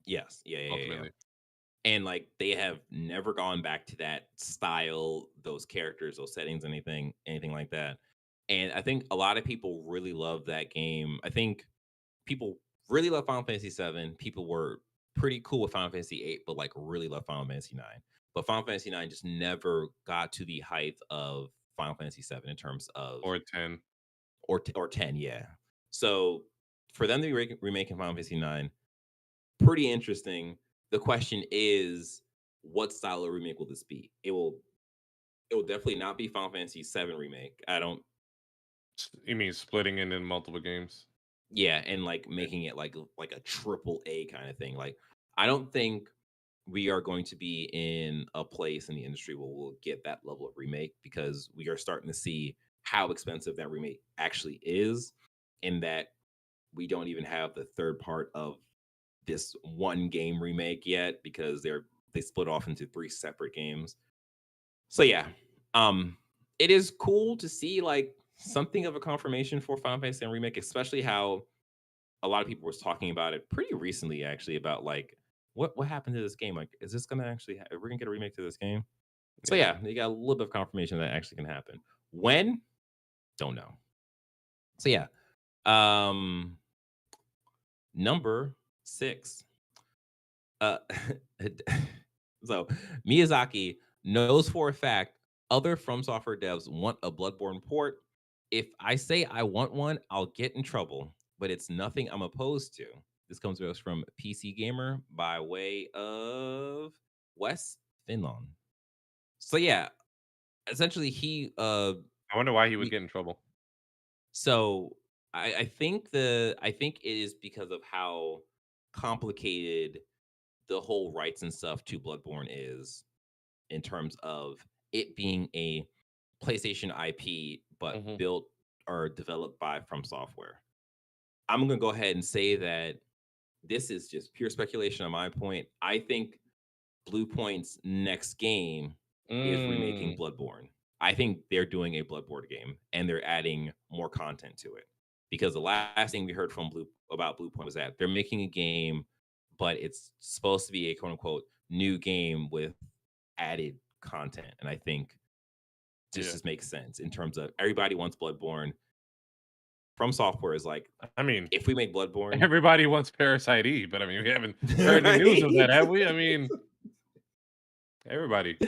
yes, yeah, yeah, yeah, yeah. ultimately. And like they have never gone back to that style, those characters, those settings, anything like that. And I think a lot of people really love that game. I think people really love Final Fantasy 7. People were pretty cool with Final Fantasy 8, but like really love Final Fantasy 9. But Final Fantasy 9 just never got to the height of Final Fantasy 7 in terms of Or 10. or 10, yeah. So for them to be remaking Final Fantasy 9, pretty interesting. The question is, what style of remake will this be? It will definitely not be Final Fantasy 7 remake. I don't You mean splitting it in multiple games? yeah, and like Yeah. making it like a triple A kind of thing. Like I don't think we are going to be in a place in the industry where we'll get that level of remake because we are starting to see how expensive that remake actually is, in that we don't even have the third part of this one game remake yet because they split off into three separate games. So yeah, it is cool to see like something of a confirmation for Final Fantasy remake, especially how a lot of people was talking about it pretty recently, actually, about like what happened to this game. Like, is this gonna actually? We're gonna get a remake to this game? So Yeah. yeah, you got a little bit of confirmation that actually can happen. When? Don't know. So yeah, um, number 6. Uh, so Miyazaki knows for a fact other From Software devs want a Bloodborne port. If I say I want one, I'll get in trouble, but it's nothing I'm opposed to. This comes to us from PC Gamer by way of Wes Finlon. So yeah, essentially I wonder why he would we get in trouble. so I think it is because of how complicated the whole rights and stuff to Bloodborne is, in terms of it being a PlayStation IP, but Hmm. built or developed by From Software. I'm gonna go ahead and say that this is just pure speculation on my point. I think Blue Point's next game is remaking Mm. Bloodborne. I think they're doing a Bloodborne game and they're adding more content to it. Because the last thing we heard from Blue about Blue Point was that they're making a game but it's supposed to be a quote unquote new game with added content. And I think this Yeah. just makes sense in terms of everybody wants Bloodborne. From Software is like, I mean, if we make Bloodborne, everybody wants Parasite Eve, but I mean, we haven't heard any news of right? that, have we? I mean, everybody,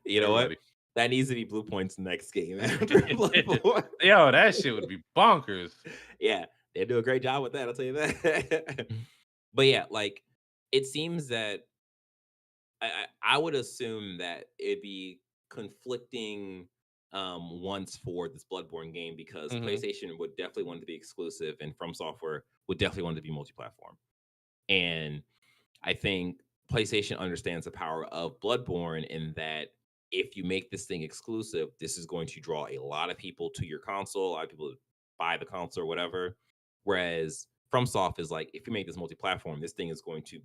You know what? everybody. That needs to be Blue Point's next game after Bloodborne. Yo, that shit would be bonkers. Yeah, they do a great job with that. I'll tell you that. But yeah, like it seems that I would assume that it'd be conflicting wants for this Bloodborne game because Hmm. PlayStation would definitely want it to be exclusive, and From Software would definitely want it to be multi-platform. And I think PlayStation understands the power of Bloodborne in that if you make this thing exclusive, this is going to draw a lot of people to your console, a lot of people buy the console or whatever. Whereas FromSoft is like, if you make this multi-platform, this thing is going to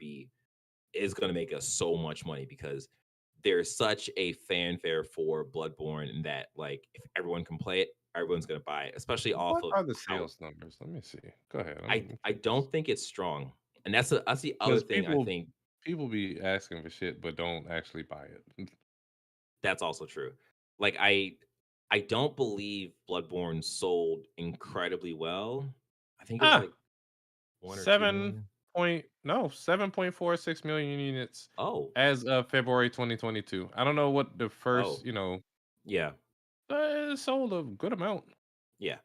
make us so much money because there's such a fanfare for Bloodborne and that like if everyone can play it, everyone's going to buy it, especially off What of are the how sales numbers? Let me see. Go ahead. I'm I curious. don't think it's strong. And that's the other Because thing I think people be asking for shit, but don't actually buy it. that's also true. Like I don't believe Bloodborne sold incredibly well. I think it was Ah, like 1 or 2 seven million. point no 7.46 million units Oh. as of February 2022. I don't know what the first, Oh. Yeah. it sold a good amount. Yeah.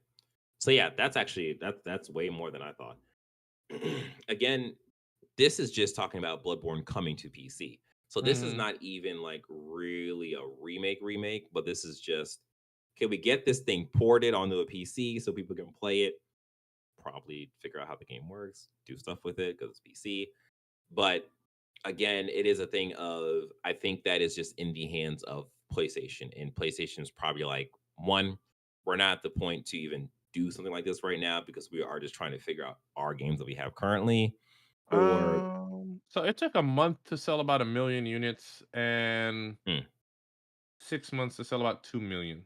So yeah, that's actually that's way more than I thought. Again, this is just talking about Bloodborne coming to PC. So this is Hmm. not even like really a remake, but this is just can we get this thing ported onto a PC so people can play it, probably figure out how the game works, do stuff with it because it's PC. But again, it is a thing of I think that is just in the hands of PlayStation, and PlayStation is probably like one, we're not at the point to even do something like this right now because we are just trying to figure out our games that we have currently, or So it took a month to sell about 1 million units and hmm, 6 months to sell about 2 million,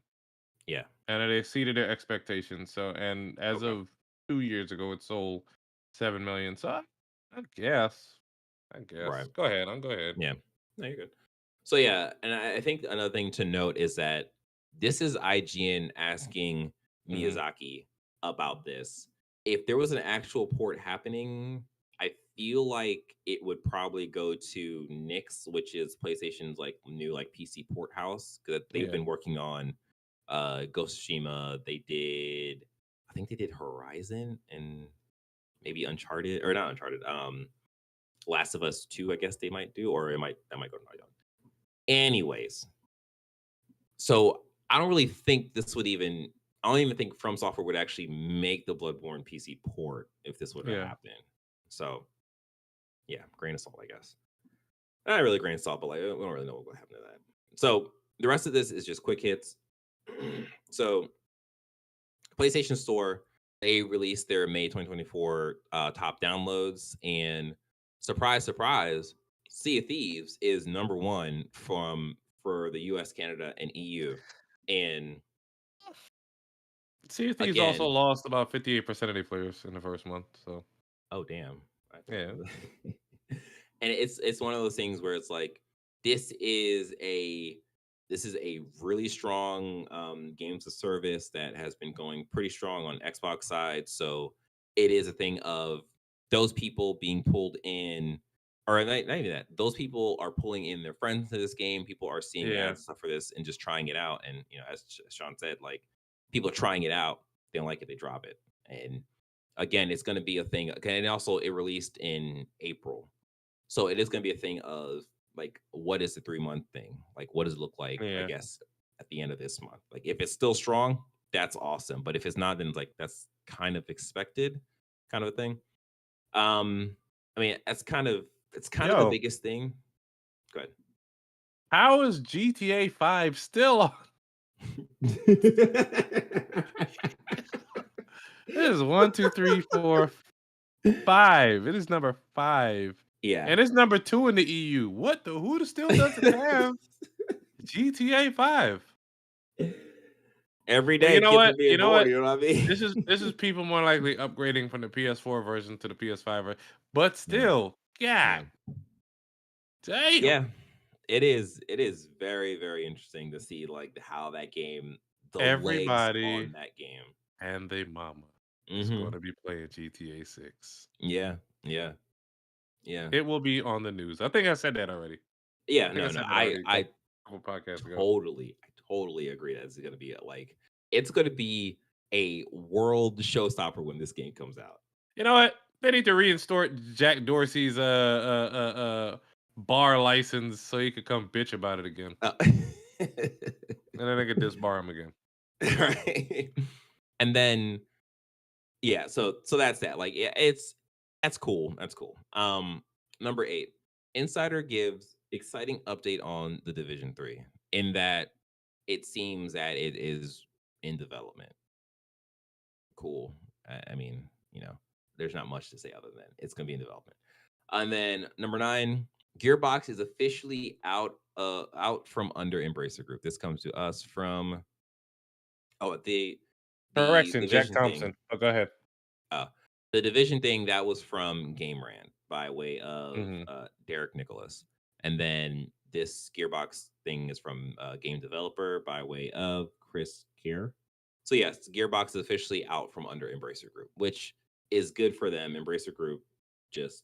yeah, and it exceeded their expectations. So, and as okay, of 2 years ago, it sold 7 million. So, I guess, I right, guess. Go ahead, on. Go ahead. yeah, no, you're good. So yeah, and I think another thing to note is that this is IGN asking Hmm. Miyazaki about this. If there was an actual port happening, I feel like it would probably go to Nix, which is PlayStation's like new like PC port house, because they've Yeah. been working on Ghost of Tsushima. They did, I think they did Horizon and maybe Uncharted or not Uncharted. Last of Us 2, I guess they might do, or it might that might go to Naughty Dog. Anyways, so I don't really think this would even. I don't even think From Software would actually make the Bloodborne PC port if this were to Yeah. happen. So yeah, grain of salt, I guess. Not really grain of salt, but like we don't really know what would happen to that. So the rest of this is just quick hits. So PlayStation Store, they released their May 2024 top downloads, and surprise, surprise, Sea of Thieves is number one for the US, Canada, and EU. And Sea of Thieves also again, lost about 58% of their players in the first month. So, oh damn, I yeah. thought and it's one of those things where it's like this is a this is a really strong games of service that has been going pretty strong on Xbox side. So it is a thing of those people being pulled in, or not even that. Those people are pulling in their friends to this game. People are seeing Yeah. ads and stuff for this and just trying it out. And as Sean said, like people are trying it out. They don't like it, they drop it. And again, it's going to be a thing. Okay, and also it released in April, so it is going to be a thing of like, what is the 3 month thing? Like, what does it look like? I Yeah. guess at the end of this month. Like, if it's still strong, that's awesome. But if it's not, then it's like that's kind of expected, kind of a thing. I mean, it's kind of the Yo, biggest thing. Go ahead. how is GTA 5 still on? It is one, two, three, four, five. It is number 5. Yeah. And it's number 2 in the EU. What the who still doesn't have GTA 5? Every Well, you day know kids are what? being You know born, what? you know what I mean? This is people more likely upgrading from the PS4 version to the PS5 but Yeah. still, God Yeah. damn. Yeah. It is very, very interesting to see like how that game, the legs Everybody on that game. and they mama is Hmm. going to be playing GTA 6. Yeah. Yeah. Yeah. It will be on the news. I think I said that already. I Yeah. think I No, no. said that I already a I couple podcasts ago. totally agree that it's gonna be like it's gonna be a world showstopper when this game comes out. You know what? They need to reinstore Jack Dorsey's bar license so he could come bitch about it again, Uh, and then they could disbar him again. right. And then yeah, so that's that. Like yeah, it's that's cool. That's cool. Number 8. Insider gives exciting update on the Division 3 in that it seems that it is in development. Cool. I mean, there's not much to say other than it's going to be in development. And then number 9, Gearbox is officially out from under Embracer Group. This comes to us from the Correction, Jack division thing. Thompson. Oh, go ahead. Uh, the division thing that was from Game Rant by way of Hmm. Derek Nicholas, and then this Gearbox thing is from Game Developer by way of Chris Kier. So yes, Gearbox is officially out from under Embracer Group, which is good for them. Embracer Group just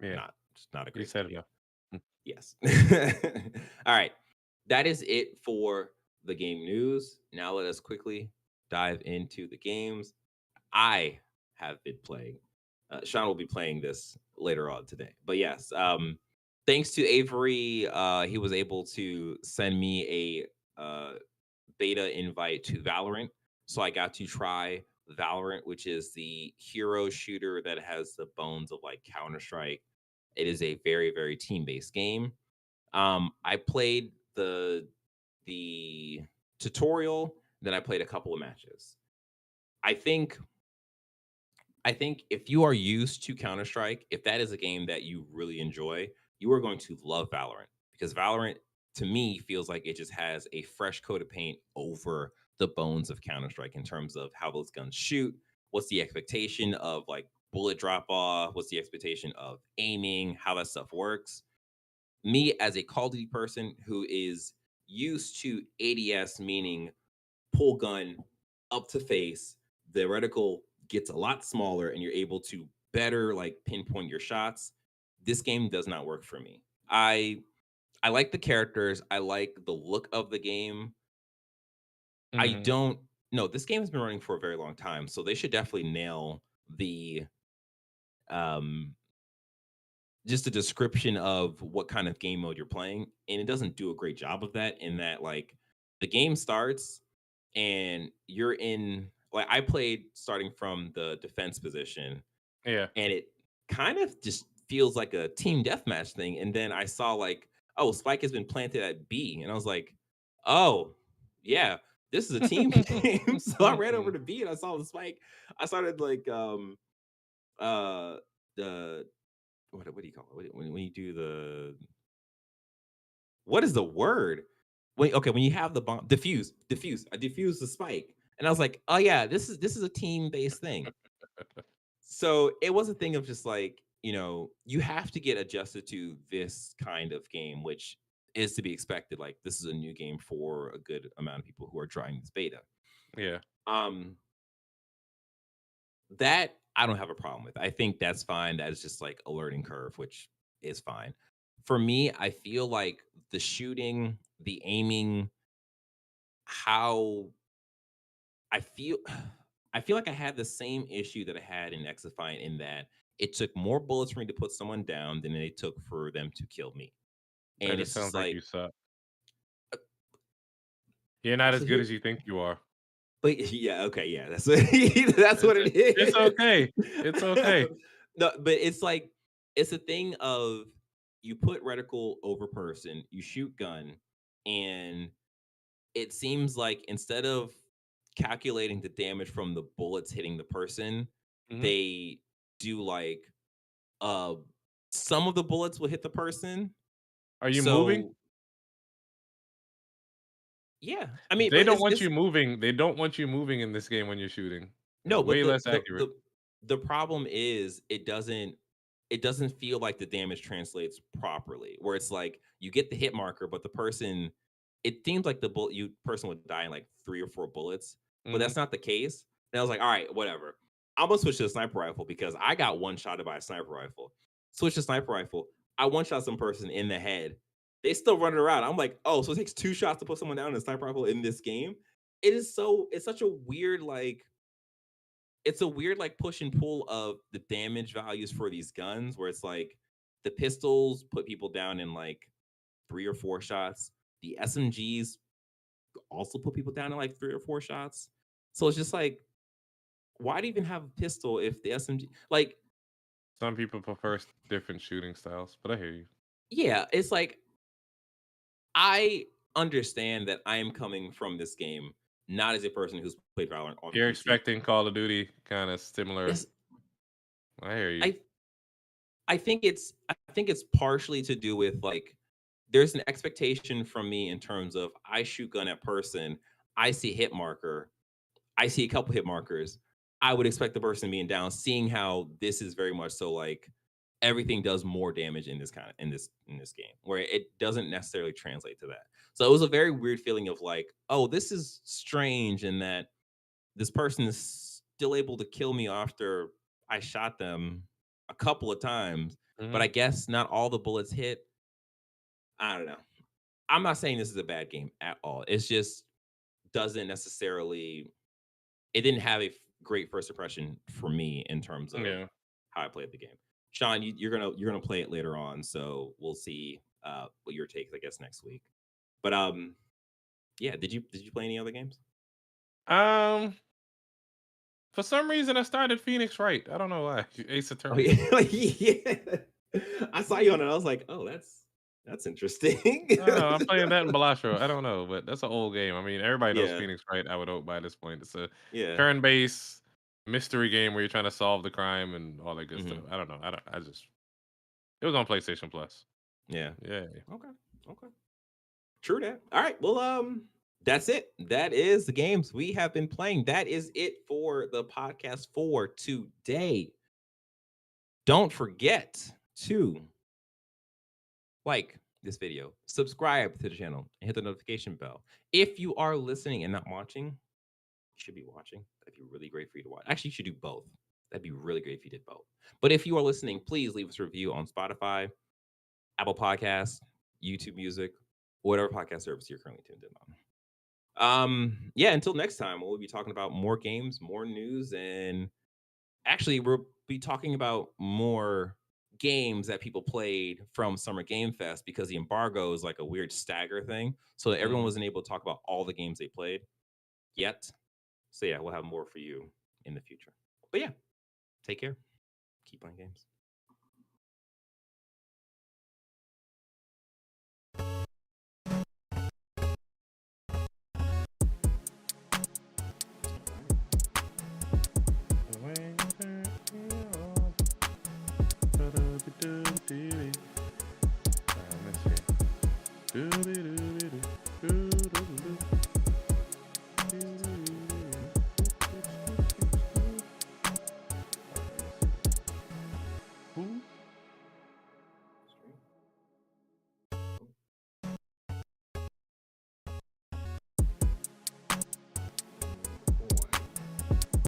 Yeah, not a you great said studio. enough. Mm. Yes. All right. That is it for the game news. Now let us quickly dive into the games I have been playing. Sean will be playing this later on today. But yes, thanks to Avery, he was able to send me a beta invite to Valorant. So I got to try Valorant, which is the hero shooter that has the bones of like Counter Strike. It is a very, very team based game. I played the tutorial, then I played a couple of matches. I think I think if you are used to Counter Strike, if that is a game that you really enjoy, you are going to love Valorant because Valorant to me feels like it just has a fresh coat of paint over the bones of Counter Strike in terms of how those guns shoot, what's the expectation of like bullet drop off, what's the expectation of aiming, how that stuff works. Me as a Call of Duty person who is used to ADS, meaning pull gun up to face, the reticle gets a lot smaller and you're able to better like pinpoint your shots. This game does not work for me. I like the characters, I like the look of the game. I Mhm. don't no, this game has been running for a very long time, so they should definitely nail the um just a description of what kind of game mode you're playing, and it doesn't do a great job of that in that like the game starts and you're in like I played starting from the defense position Yeah. and it kind of just feels like a team deathmatch thing. And then I saw like, oh, Spike has been planted at B. And I was like, oh, yeah, this is a team game. So I ran over to B and I saw the Spike. I started like the what do you call it? When you do the what is the word? When you have the bomb diffuse. I diffused the spike. And I was like, oh yeah, this is a team-based thing. So it was a thing of just like, you have to get adjusted to this kind of game, which is to be expected. Like this is a new game for a good amount of people who are trying this beta. Yeah. Um, that I don't have a problem with. I think that's fine. That is just like a learning curve, which is fine. For me, I feel like the shooting, the aiming, how I feel I feel like I had the same issue that I had in Exafine in that it took more bullets for me to put someone down than it took for them to kill me. That And just it's just sounds like like you suck. You're not as so good here as you think you are. but yeah, okay, yeah, that's that's what it It's is. okay. It's okay. No, but it's like it's a thing of you put reticle over person, you shoot gun, and it seems like instead of calculating the damage from the bullets hitting the person, Mhm. they do like uh some of the bullets will hit the person. Are you moving? So yeah, I mean, They but don't want it's you moving. They don't want you moving in this game when you're shooting. It's no, but way the less the the accurate. the problem is it doesn't feel like the damage translates properly. Where it's like you get the hit marker, but the person it seems like the person would die in like 3 or 4 bullets, but Hmm. that's not the case. And I was like, all right, whatever. I'm gonna switch to the sniper rifle because I got one shotted by a sniper rifle. Switch to sniper rifle. I one shot some person in the head. They still running around. I'm like, oh, so it takes 2 shots to put someone down in a sniper rifle in this game. It's such a weird it's a weird like push and pull of the damage values for these guns where it's like the pistols put people down in like 3 or 4 shots. The SMGs also put people down in like 3 or 4 shots. So it's just like, why do you even have a pistol if the SMG like Some people prefer different shooting styles, but I hear you. yeah, it's like I understand that I am coming from this game not as a person who's played Valorant on You're PC. expecting Call of Duty kind of similar. It's I hear you. I I think it's partially to do with like there's an expectation from me in terms of I shoot gun at person, I see hit marker, I see a couple hit markers. I would expect the person being down, seeing how this is very much so like everything does more damage in this kind of in this game, where it doesn't necessarily translate to that. So it was a very weird feeling of like, oh, this is strange in that this person is still able to kill me after I shot them a couple of times, but Hmm. I guess not all the bullets hit. I don't know. I'm not saying this is a bad game at all. It's just doesn't necessarily it didn't have a great first impression for me in terms of Yeah. how I played the game. Sean, you're gonna play it later on, so we'll see what your take is, I guess, next week. But yeah, did you play any other games? Um, for some reason, I started Phoenix Wright. I don't know why. Ace Oh Attorney. yeah, like, yeah. I saw you on it. I was like, oh, that's interesting. I don't know. I'm playing that in Balasho. I don't know, but that's an old game. I mean, everybody knows Yeah, Phoenix Wright. I would hope by this point, it's a yeah. turn-based mystery game where you're trying to solve the crime and all that good stuff. Hmm. I don't know. I don't. I just it was on PlayStation Plus. Yeah. Yeah. Okay. Okay. True that. All right. Well, that's it. That is the games we have been playing. That is it for the podcast for today. Don't forget to like this video, subscribe to the channel, and hit the notification bell. If you are listening and not watching, you should be watching. That'd be really great for you to watch. Actually, you should do both. That'd be really great if you did both. But if you are listening, please leave us a review on Spotify, Apple Podcasts, YouTube Music, whatever podcast service you're currently tuned in on. Yeah, until next time, we'll be talking about more games, more news, and actually we'll be talking about more games that people played from Summer Game Fest because the embargo is like a weird stagger thing. So everyone Mhm. wasn't able to talk about all the games they played yet. So yeah, we'll have more for you in the future. But yeah, take care. Keep playing games. Let's see.